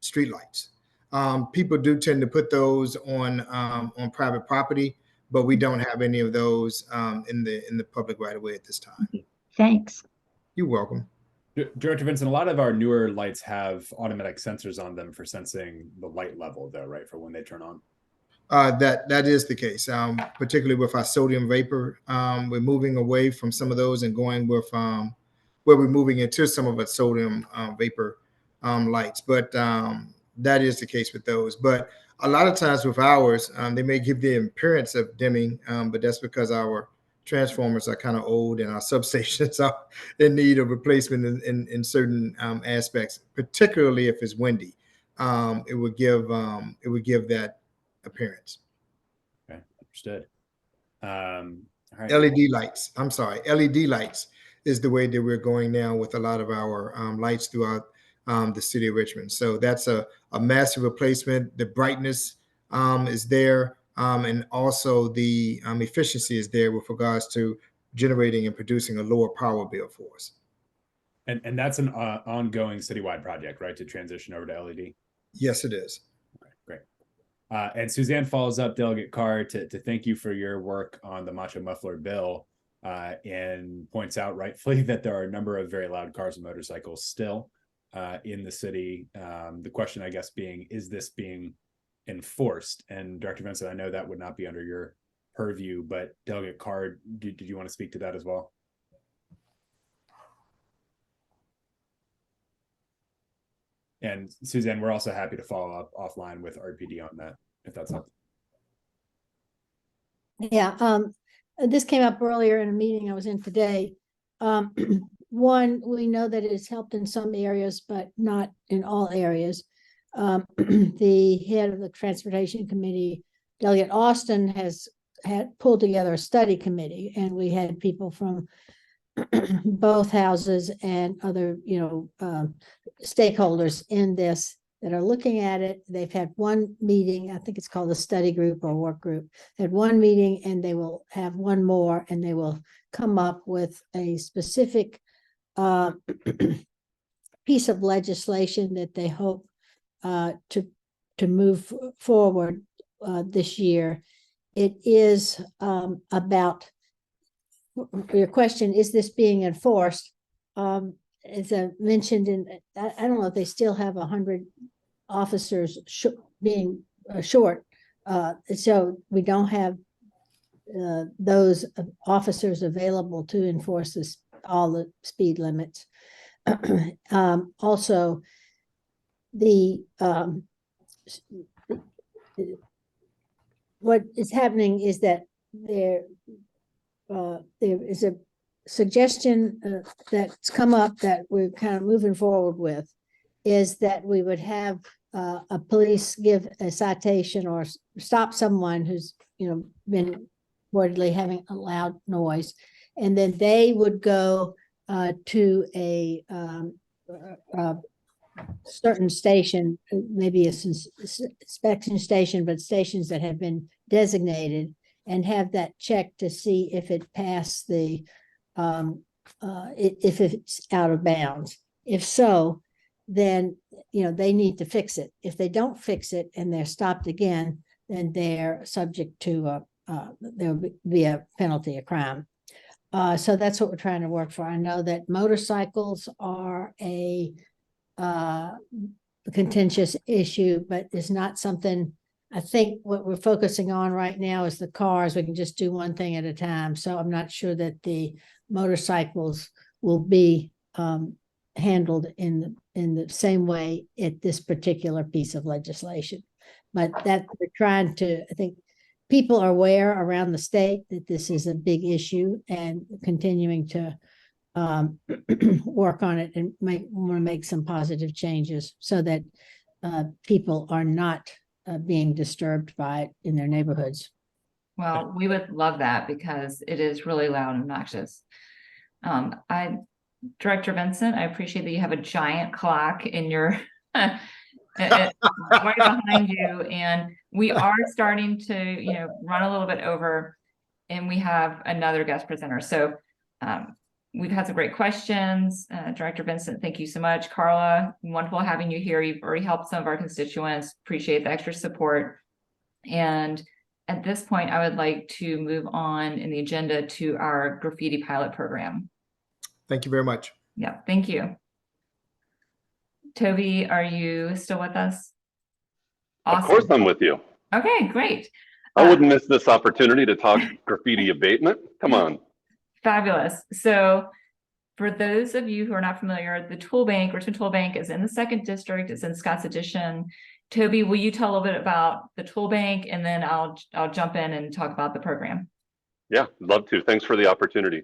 streetlights. People do tend to put those on private property, but we don't have any of those in the public right of way at this time. Thanks. You're welcome. Director Vincent, a lot of our newer lights have automatic sensors on them for sensing the light level, though, right? For when they turn on. That is the case, particularly with our sodium vapor. We're moving away from some of those and going with where we're moving into some of our sodium vapor lights. But that is the case with those. But a lot of times with ours, they may give the appearance of dimming, but that's because our transformers are kind of old and our substations are in need of replacement in certain aspects, particularly if it's windy. It would give that appearance. Okay, understood. All right. LED lights. I'm sorry, LED lights is the way that we're going now with a lot of our lights throughout the city of Richmond. So that's a massive replacement. The brightness is there, and also the efficiency is there with regards to generating and producing a lower power bill for us. And that's an ongoing citywide project, right? To transition over to LED. Yes, it is. Okay, great. And Suzanne follows up, Delegate Carr, to thank you for your work on the Macho Muffler bill, and points out rightfully that there are a number of very loud cars and motorcycles still in the city. The question, I guess, being, is this being enforced? And Dr. Vincent, I know that would not be under your purview, but Delegate Carr, did you want to speak to that as well? And Suzanne, we're also happy to follow up offline with RPD on that, if that's something. Yeah, this came up earlier in a meeting I was in today. One, we know that it has helped in some areas, but not in all areas. The head of the Transportation Committee, Delegate Austin, had pulled together a study committee, and we had people from both houses and other, stakeholders in this that are looking at it. They've had one meeting, I think it's called the study group or work group, had one meeting, and they will have one more, and they will come up with a specific piece of legislation that they hope to move forward this year. It is about your question, is this being enforced? As I mentioned, I don't know if they still have 100 officers being short. So we don't have those officers available to enforce all the speed limits. Also, what is happening is that there is a suggestion that's come up that we're kind of moving forward with, is that we would have a police give a citation or stop someone who's been reportedly having a loud noise, and then they would go to a certain station, maybe a inspection station, but stations that have been designated, and have that checked to see if it passed the if it's out of bounds. If so, then they need to fix it. If they don't fix it and they're stopped again, then they're subject to there'll be a penalty, a crime. So that's what we're trying to work for. I know that motorcycles are a contentious issue, but it's not something. I think what we're focusing on right now is the cars. We can just do one thing at a time. So I'm not sure that the motorcycles will be handled in the same way at this particular piece of legislation. But that we're trying to, I think people are aware around the state that this is a big issue, and continuing to work on it and want to make some positive changes so that people are not being disturbed by it in their neighborhoods. Well, we would love that because it is really loud and obnoxious. Director Vincent, I appreciate that you have a giant clock in your right behind you, and we are starting to, run a little bit over, and we have another guest presenter. So we've had some great questions. Director Vincent, thank you so much. Carla, wonderful having you here. You've already helped some of our constituents. Appreciate the extra support. And at this point, I would like to move on in the agenda to our graffiti pilot program. Thank you very much. Yeah, thank you. Toby, are you still with us? Of course I'm with you. Okay, great. I wouldn't miss this opportunity to talk graffiti abatement. Come on. Fabulous. So for those of you who are not familiar, the Tool Bank, Richmond Tool Bank, is in the 2nd District. It's in Scotts Addition. Toby, will you tell a little bit about the Tool Bank, and then I'll jump in and talk about the program. Yeah, love to. Thanks for the opportunity.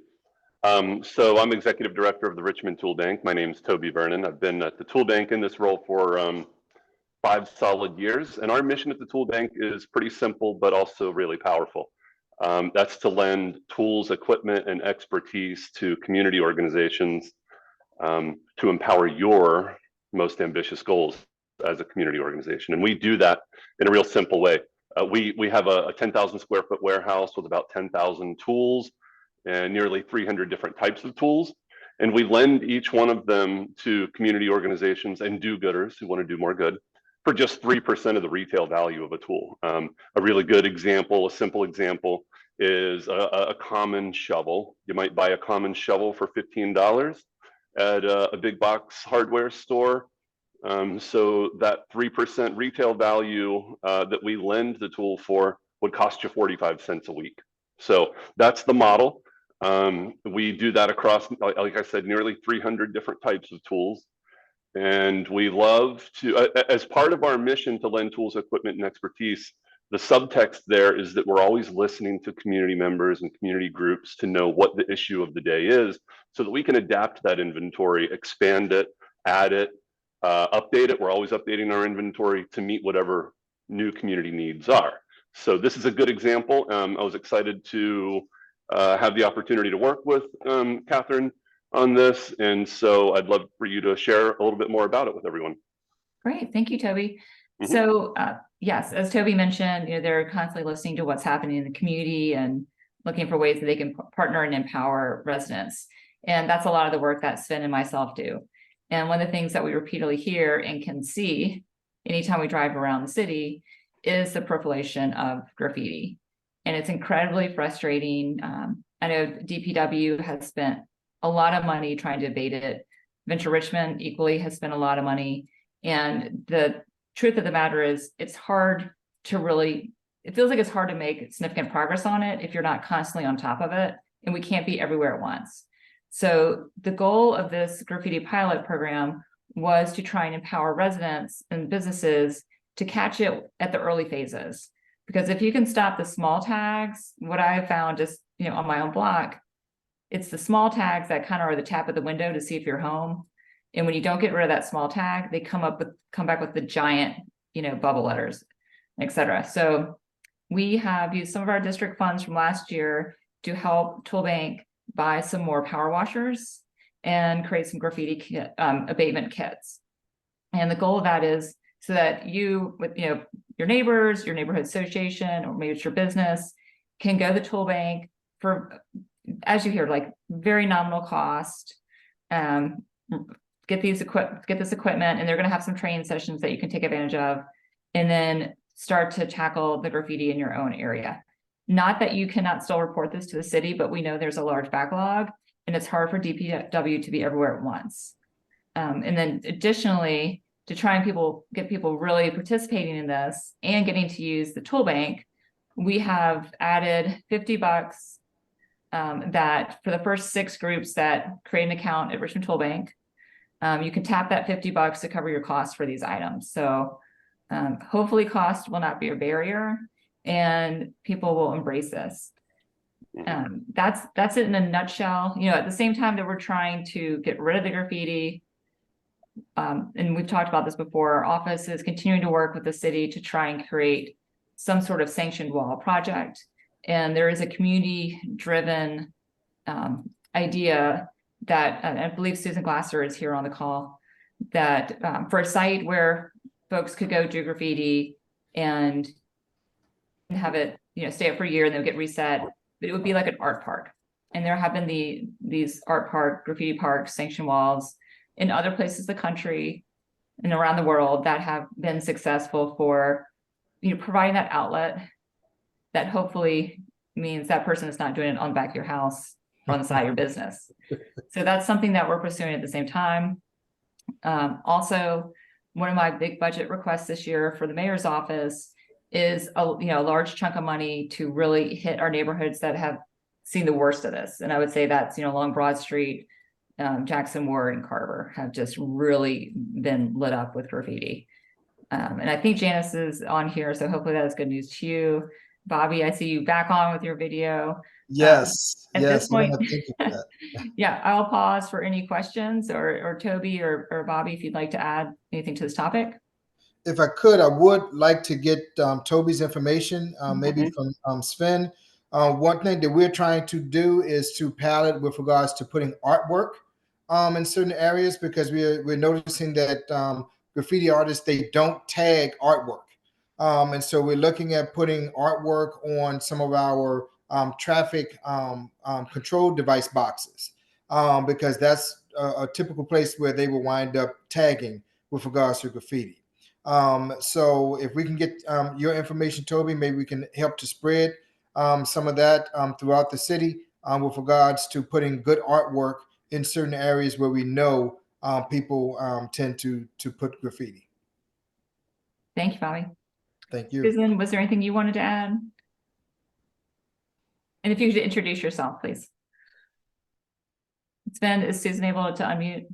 So I'm Executive Director of the Richmond Tool Bank. My name is Toby Vernon. I've been at the Tool Bank in this role for 5 solid years. And our mission at the Tool Bank is pretty simple, but also really powerful. That's to lend tools, equipment, and expertise to community organizations to empower your most ambitious goals as a community organization. And we do that in a real simple way. We have a 10,000 square foot warehouse with about 10,000 tools and nearly 300 different types of tools. And we lend each one of them to community organizations and do-gooders who want to do more good for just 3% of the retail value of a tool. A really good example, a simple example, is a common shovel. You might buy a common shovel for $15 at a big box hardware store. So that 3% retail value that we lend the tool for would cost you 45 cents a week. So that's the model. We do that across, like I said, nearly 300 different types of tools. And we love to, as part of our mission to lend tools, equipment, and expertise, the subtext there is that we're always listening to community members and community groups to know what the issue of the day is, so that we can adapt that inventory, expand it, add it, update it. We're always updating our inventory to meet whatever new community needs are. So this is a good example. I was excited to have the opportunity to work with Catherine on this. And so I'd love for you to share a little bit more about it with everyone. Great. Thank you, Toby. Mhm. So yes, as Toby mentioned, they're constantly listening to what's happening in the community and looking for ways that they can partner and empower residents. And that's a lot of the work that Sven and myself do. And one of the things that we repeatedly hear and can see anytime we drive around the city is the proliferation of graffiti. And it's incredibly frustrating. I know DPW has spent a lot of money trying to abate it. Venture Richmond equally has spent a lot of money. And the truth of the matter is, it's hard to really, it feels like it's hard to make significant progress on it if you're not constantly on top of it. And we can't be everywhere at once. So the goal of this graffiti pilot program was to try and empower residents and businesses to catch it at the early phases. Because if you can stop the small tags, what I found just, on my own block, it's the small tags that kind of are the tap at the window to see if you're home. And when you don't get rid of that small tag, they come back with the giant, bubble letters, et cetera. So we have used some of our district funds from last year to help Tool Bank buy some more power washers and create some graffiti abatement kits. And the goal of that is so that you, with your neighbors, your neighborhood association, or maybe it's your business, can go to the Tool Bank for, as you hear, like very nominal cost, get this equipment, and they're going to have some training sessions that you can take advantage of, and then start to tackle the graffiti in your own area. Not that you cannot still report this to the city, but we know there's a large backlog, and it's hard for DPW to be everywhere at once. And then additionally, to try and get people really participating in this and getting to use the Tool Bank, we have added $50 that for the first 6 groups that create an account at Richmond Tool Bank, you can tap that $50 to cover your costs for these items. So hopefully cost will not be a barrier and people will embrace this. That's it in a nutshell. At the same time that we're trying to get rid of the graffiti, and we've talked about this before, our office is continuing to work with the city to try and create some sort of sanctioned wall project. And there is a community-driven idea that, and I believe Susan Glasser is here on the call, that for a site where folks could go do graffiti and have it, stay up for a year and then get reset, but it would be like an art park. And there have been these art park, graffiti parks, sanction walls in other places in the country and around the world that have been successful for, providing that outlet that hopefully means that person is not doing it on the back of your house or on the side of your business. So that's something that we're pursuing at the same time. Also, one of my big budget requests this year for the mayor's office is a large chunk of money to really hit our neighborhoods that have seen the worst of this. And I would say that's, along Broad Street, Jackson Ward and Carver have just really been lit up with graffiti. And I think Janice is on here, so hopefully that's good news to you. Bobby, I see you back on with your video. Yes, At yes. this point, thank you for that. yeah, I'll pause for any questions, or Toby or Bobby, if you'd like to add anything to this topic. If I could, I would like to get Toby's information, maybe from Sven. One thing that we're trying to do is to pilot with regards to putting artwork in certain areas, because we're noticing that graffiti artists, they don't tag artwork. And so we're looking at putting artwork on some of our traffic control device boxes, because that's a typical place where they will wind up tagging with regards to graffiti. So if we can get your information, Toby, maybe we can help to spread some of that throughout the city with regards to putting good artwork in certain areas where we know people tend to put graffiti. Thank you, Bobby. Thank you. Susan, was there anything you wanted to add? And if you could introduce yourself, please. Sven, is Susan able to unmute?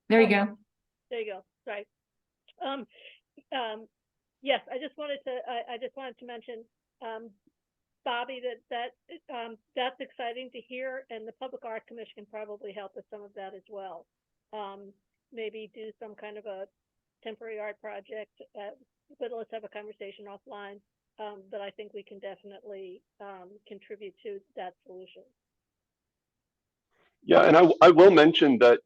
There you go. There you go. Sorry. Yes, I just wanted to mention, Bobby, that's exciting to hear, and the Public Art Commission can probably help with some of that as well. Maybe do some kind of a temporary art project, but let's have a conversation offline. But I think we can definitely contribute to that solution. Yeah, and I will mention that,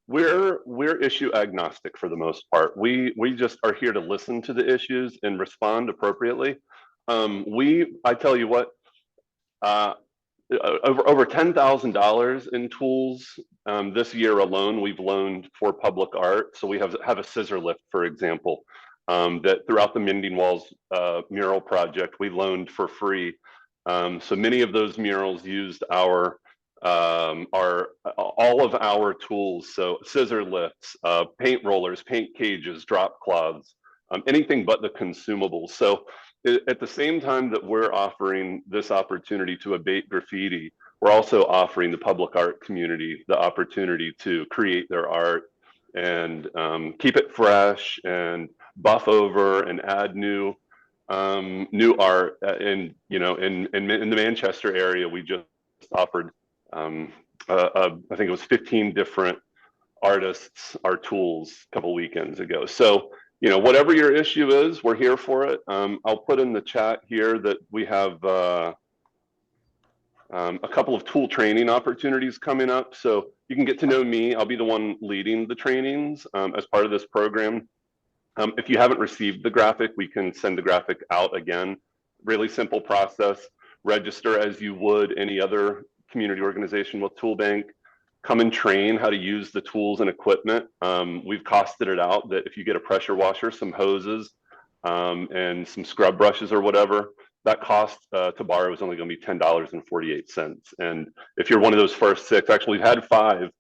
we're issue agnostic for the most part. We just are here to listen to the issues and respond appropriately. I tell you what, over $10,000 in tools this year alone we've loaned for public art. So we have a scissor lift, for example, that throughout the Mending Walls mural project we loaned for free. So many of those murals used all of our tools. So scissor lifts, paint rollers, paint cages, drop cloths, anything but the consumables. So at the same time that we're offering this opportunity to abate graffiti, we're also offering the public art community the opportunity to create their art and keep it fresh and buff over and add new art. And in the Manchester area, we just offered I think it was 15 different artists our tools a couple weekends ago. So whatever your issue is, we're here for it. I'll put in the chat here that we have a couple of tool training opportunities coming up. So you can get to know me. I'll be the one leading the trainings as part of this program. If you haven't received the graphic, we can send the graphic out again. Really simple process. Register as you would any other community organization with Tool Bank. Come and train how to use the tools and equipment. We've costed it out that if you get a pressure washer, some hoses, and some scrub brushes or whatever, that cost to borrow is only going to be $10.48. And if you're one of those first 6, actually we've had five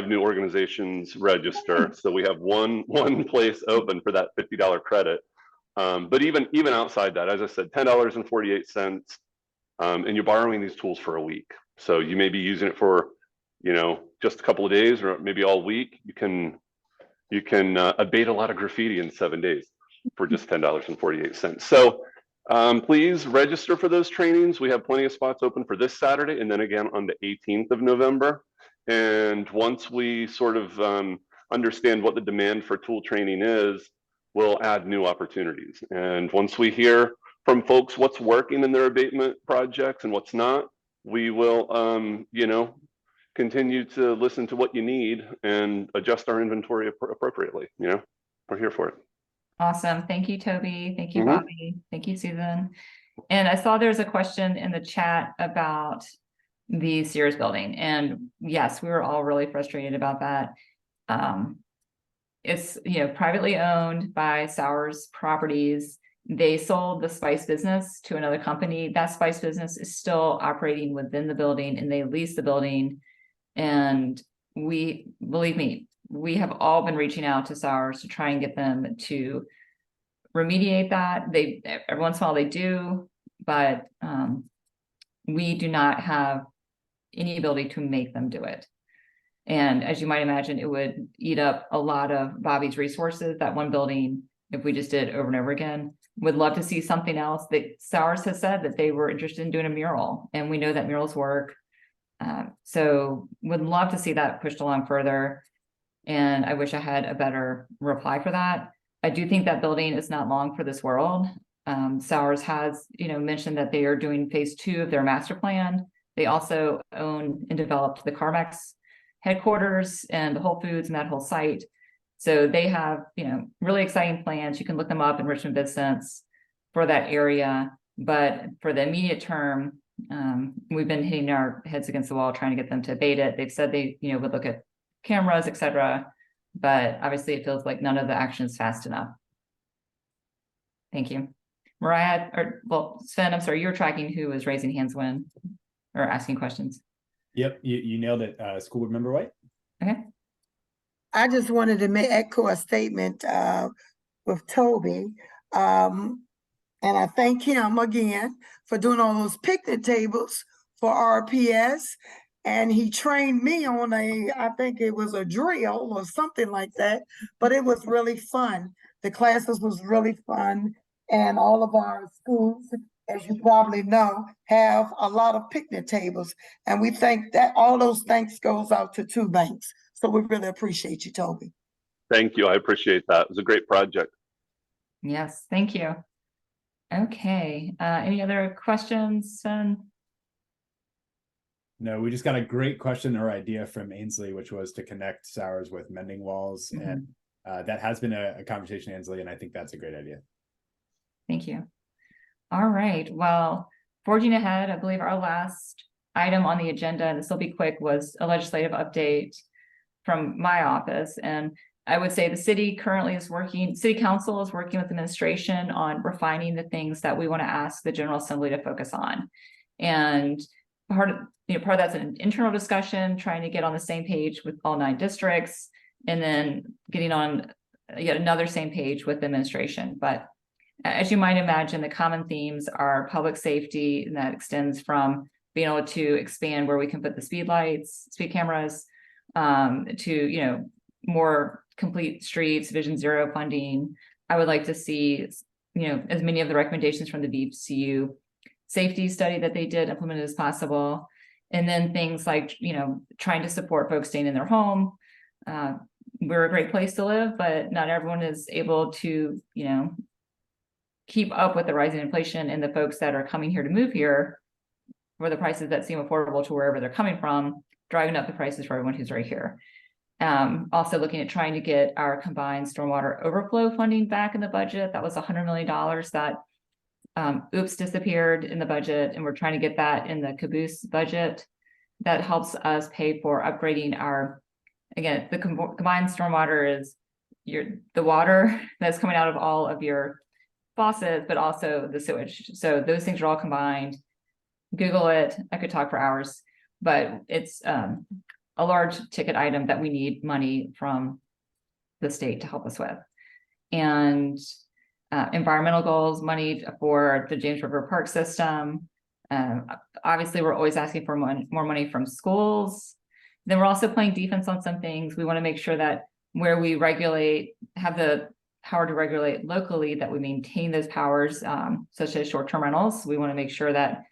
new organizations register, so we have one place open for that $50 credit. But even outside that, as I said, $10.48, and you're borrowing these tools for a week. So you may be using it for just a couple of days or maybe all week. You can abate a lot of graffiti in 7 days for just $10.48. So please register for those trainings. We have plenty of spots open for this Saturday and then again on the 18th of November. And once we sort of understand what the demand for tool training is, we'll add new opportunities. And once we hear from folks what's working in their abatement projects and what's not, we will, continue to listen to what you need and adjust our inventory appropriately. We're here for it. Awesome. Thank you, Toby. Thank you, Mhm. Bobby. Thank you, Susan. And I saw there's a question in the chat about the Sears building. And yes, we were all really frustrated about that. It's, privately owned by Sowers Properties. They sold the spice business to another company. That spice business is still operating within the building and they lease the building. And believe me, we have all been reaching out to Sowers to try and get them to remediate that. Every once in a while they do, but we do not have any ability to make them do it. And as you might imagine, it would eat up a lot of Bobby's resources, that one building, if we just did it over and over again. Would love to see something else. That Sowers has said that they were interested in doing a mural, and we know that murals work. So would love to see that pushed along further. And I wish I had a better reply for that. I do think that building is not long for this world. Sowers has, mentioned that they are doing phase 2 of their master plan. They also own and developed the Carmex headquarters and the Whole Foods and that whole site. So they have, really exciting plans. You can look them up in Richmond BizSense for that area. But for the immediate term, we've been hitting our heads against the wall trying to get them to abate it. They've said they, would look at cameras, etc. But obviously it feels like none of the action is fast enough. Thank you. Mariah, Sven, I'm sorry, you were tracking who was raising hands when, or asking questions. Yep, you nailed it, School Board Member White. Okay. I just wanted to echo a statement with Toby. And I thank him again for doing all those picnic tables for RPS. And he trained me on I think it was a drill or something like that, but it was really fun. The classes was really fun. And all of our schools, as you probably know, have a lot of picnic tables. And we think that all those thanks goes out to Two Banks. So we really appreciate you, Toby. Thank you. I appreciate that. It was a great project. Yes, thank you. Okay, any other questions, Sven? No, we just got a great question or idea from Ainsley, which was to connect Sowers with Mending Walls. And that has been a conversation, Ainsley, and I think that's a great idea. Thank you. All right, well, forging ahead, I believe our last item on the agenda, and this will be quick, was a legislative update from my office. And I would say the city council is working with administration on refining the things that we want to ask the General Assembly to focus on. And part of that's an internal discussion, trying to get on the same page with all 9 districts, and then getting on yet another same page with the administration. But as you might imagine, the common themes are public safety, and that extends from being able to expand where we can put the speed lights, speed cameras, to, more complete streets, Vision Zero funding. I would like to see, as many of the recommendations from the VCU safety study that they did implemented as possible. And then things like, trying to support folks staying in their home. We're a great place to live, but not everyone is able to, keep up with the rising inflation, and the folks that are coming here to move here for the prices that seem affordable to wherever they're coming from, driving up the prices for everyone who's right here. Also looking at trying to get our combined stormwater overflow funding back in the budget. That was $100 million that disappeared in the budget, and we're trying to get that in the caboose budget. That helps us pay for upgrading again, the combined stormwater is the water that's coming out of all of your faucets, but also the sewage. So those things are all combined. Google it. I could talk for hours, but it's a large ticket item that we need money from the state to help us with. And environmental goals, money for the James River Park system. Obviously, we're always asking for more money from schools. Then we're also playing defense on some things. We want to make sure that where we have the power to regulate locally, that we maintain those powers, such as short-term rentals. We want to make sure that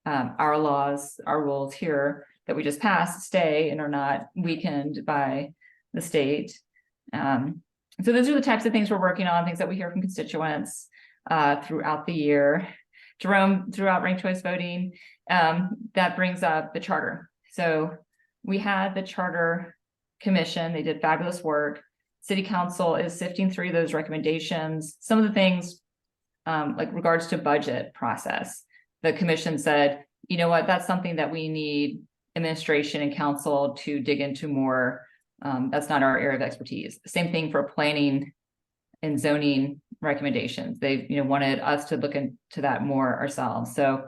our laws, our rules here that we just passed stay and are not weakened by the state. So those are the types of things we're working on, things that we hear from constituents throughout the year. Jerome, throughout ranked choice voting, that brings up the charter. So we had the charter commission, they did fabulous work. City council is sifting through those recommendations. Some of the things, like regards to budget process, the commission said, you know what, that's something that we need administration and council to dig into more. That's not our area of expertise. Same thing for planning and zoning recommendations. They, wanted us to look into that more ourselves. So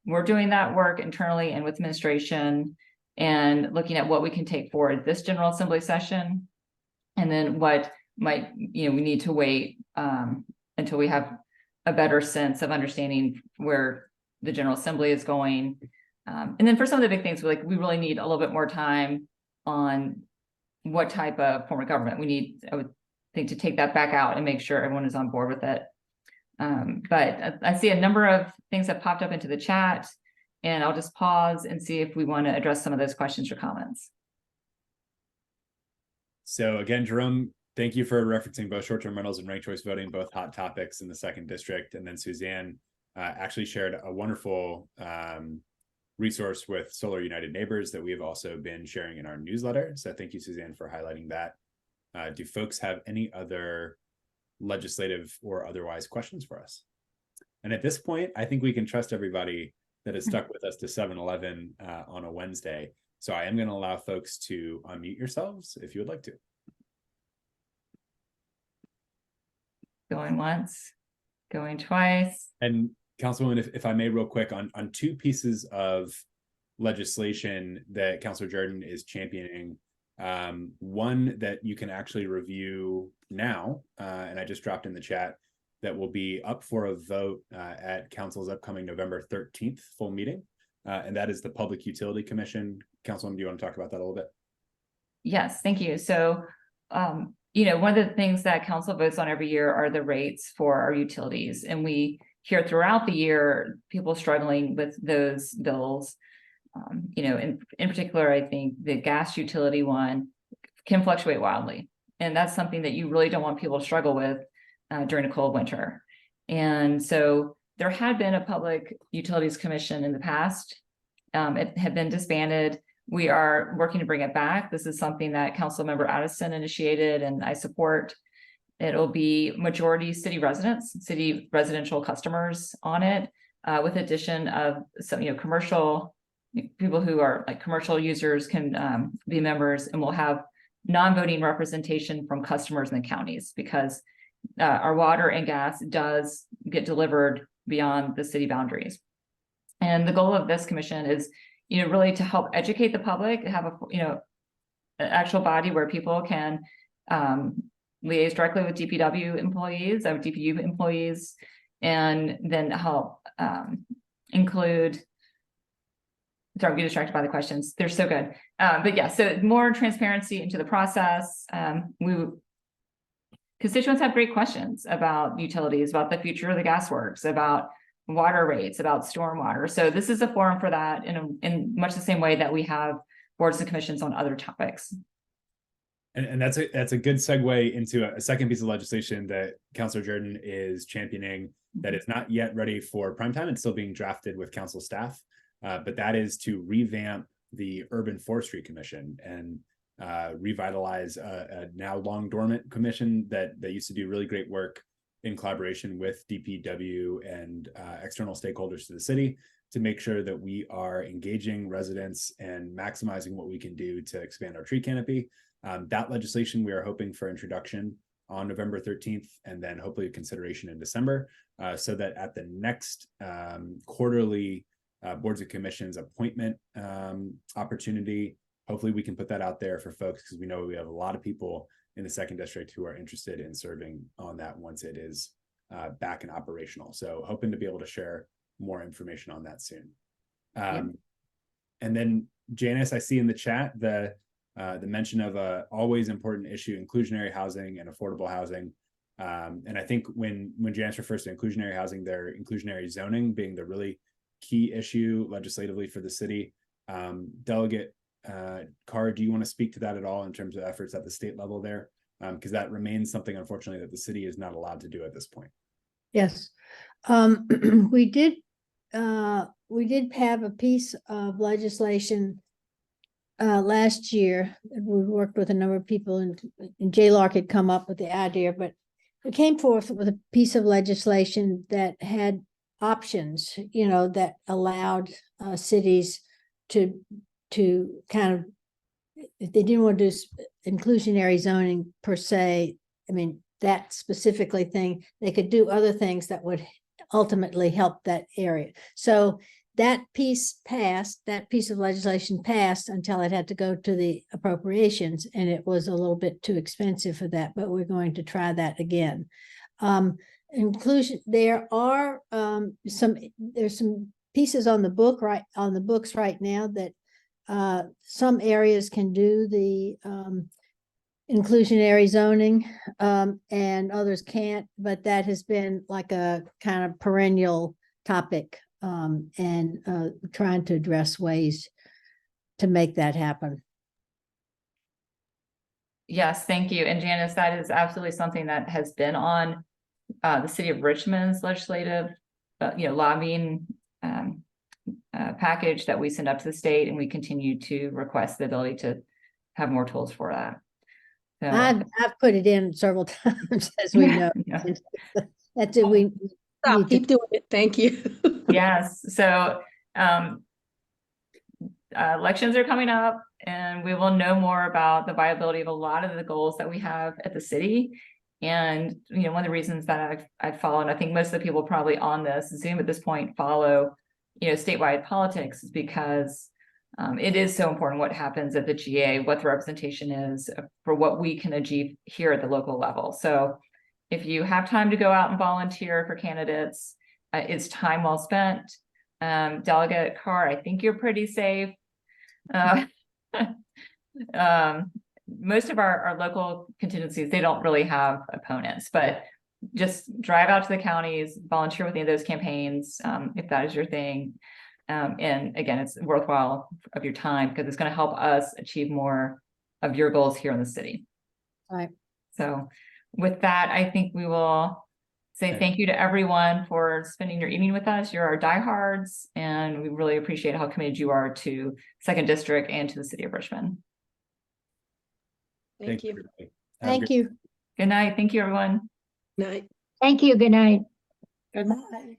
we're doing that work internally and with administration and looking at what we can take forward this General Assembly session. And then what might, we need to wait until we have a better sense of understanding where the General Assembly is going. And then for some of the big things, we really need a little bit more time on what type of form of government we need, I would think, to take that back out and make sure everyone is on board with it. But I see a number of things that popped up into the chat, and I'll just pause and see if we want to address some of those questions or comments. So again, Jerome, thank you for referencing both short-term rentals and ranked choice voting, both hot topics in the 2nd District. And then Suzanne actually shared a wonderful resource with Solar United Neighbors that we have also been sharing in our newsletter. So thank you, Suzanne, for highlighting that. Do folks have any other legislative or otherwise questions for us? And at this point, I think we can trust everybody that has stuck with us to 7-Eleven on a Wednesday. So I am going to allow folks to unmute yourselves if you would like to. Going once, going twice. And Councilwoman, if I may, real quick, on 2 pieces of legislation that Councilor Jordan is championing. One that you can actually review now, and I just dropped in the chat, that will be up for a vote at Council's upcoming November 13th full meeting. And that is the Public Utility Commission. Councilwoman, do you want to talk about that a little bit? Yes, thank you. So, one of the things that council votes on every year are the rates for our utilities. And we hear throughout the year, people struggling with those bills. In particular, I think the gas utility one can fluctuate wildly. And that's something that you really don't want people to struggle with during a cold winter. And so there had been a Public Utilities Commission in the past. It had been disbanded. We are working to bring it back. This is something that Councilmember Addison initiated and I support. It'll be majority city residents, city residential customers on it, with addition of some, commercial people who are like commercial users can be members, and we'll have non-voting representation from customers in the counties because our water and gas does get delivered beyond the city boundaries. And the goal of this commission is, really to help educate the public, have an actual body where people can liaise directly with DPW employees, or DPU employees, and then help include. Don't get distracted by the questions. They're so good. But yeah, so more transparency into the process. Constituents have great questions about utilities, about the future of the gas works, about water rates, about stormwater. So this is a forum for that in much the same way that we have boards and commissions on other topics. And that's a good segue into a second piece of legislation that Councilor Jordan is championing that is not yet ready for prime time. It's still being drafted with council staff, but that is to revamp the Urban Forestry Commission and revitalize a now long dormant commission that used to do really great work in collaboration with DPW and external stakeholders to the city to make sure that we are engaging residents and maximizing what we can do to expand our tree canopy. That legislation we are hoping for introduction on November 13th, and then hopefully consideration in December, so that at the next quarterly boards and commissions appointment opportunity, hopefully we can put that out there for folks, because we know we have a lot of people in the 2nd District who are interested in serving on that once it is back and operational. So hoping to be able to share more information on that soon. And then Janice, I see in the chat the mention of a always important issue, inclusionary housing and affordable housing. And I think when Janice refers to inclusionary housing, they're inclusionary zoning being the really key issue legislatively for the city. Delegate Carr, do you want to speak to that at all in terms of efforts at the state level there because that remains something, unfortunately, that the city is not allowed to do at this point. Yes. We did have a piece of legislation last year. We worked with a number of people, and J-Lark had come up with the idea, but we came forth with a piece of legislation that had options, that allowed cities to kind of, if they didn't want to do inclusionary zoning per se, I mean, that specifically thing, they could do other things that would ultimately help that area. So that piece of legislation passed until it had to go to the appropriations, and it was a little bit too expensive for that, but we're going to try that again. Inclusion, there's some pieces on the books right now that some areas can do the inclusionary zoning, and others can't, but that has been like a kind of perennial topic, and trying to address ways to make that happen. Yes, thank you. And Janice, that is absolutely something that has been on the city of Richmond's legislative, lobbying package that we send up to the state, and we continue to request the ability to have more tools for that. So, I've put it in several times, as we know. yeah. That's it. We Stop, need to- keep doing it. Thank you. Yes, so elections are coming up, and we will know more about the viability of a lot of the goals that we have at the city. And one of the reasons that I've followed, I think most of the people probably on this Zoom at this point follow statewide politics, is because it is so important what happens at the GA, what the representation is for what we can achieve here at the local level. So if you have time to go out and volunteer for candidates, it's time well spent. Delegate Carr, I think you're pretty safe. Most of our local contingencies, they don't really have opponents, but just drive out to the counties, volunteer with any of those campaigns, if that is your thing. And again, it's worthwhile of your time, because it's going to help us achieve more of your goals here in the city. Right. So with that, I think we will say thank you to everyone for spending your evening with us. You're our diehards, and we really appreciate how committed you are to 2nd District and to the city of Richmond. Thank you. everybody. Have a Thank great you. Good night. Thank you, everyone. Night. Thank you. Good night. Good night.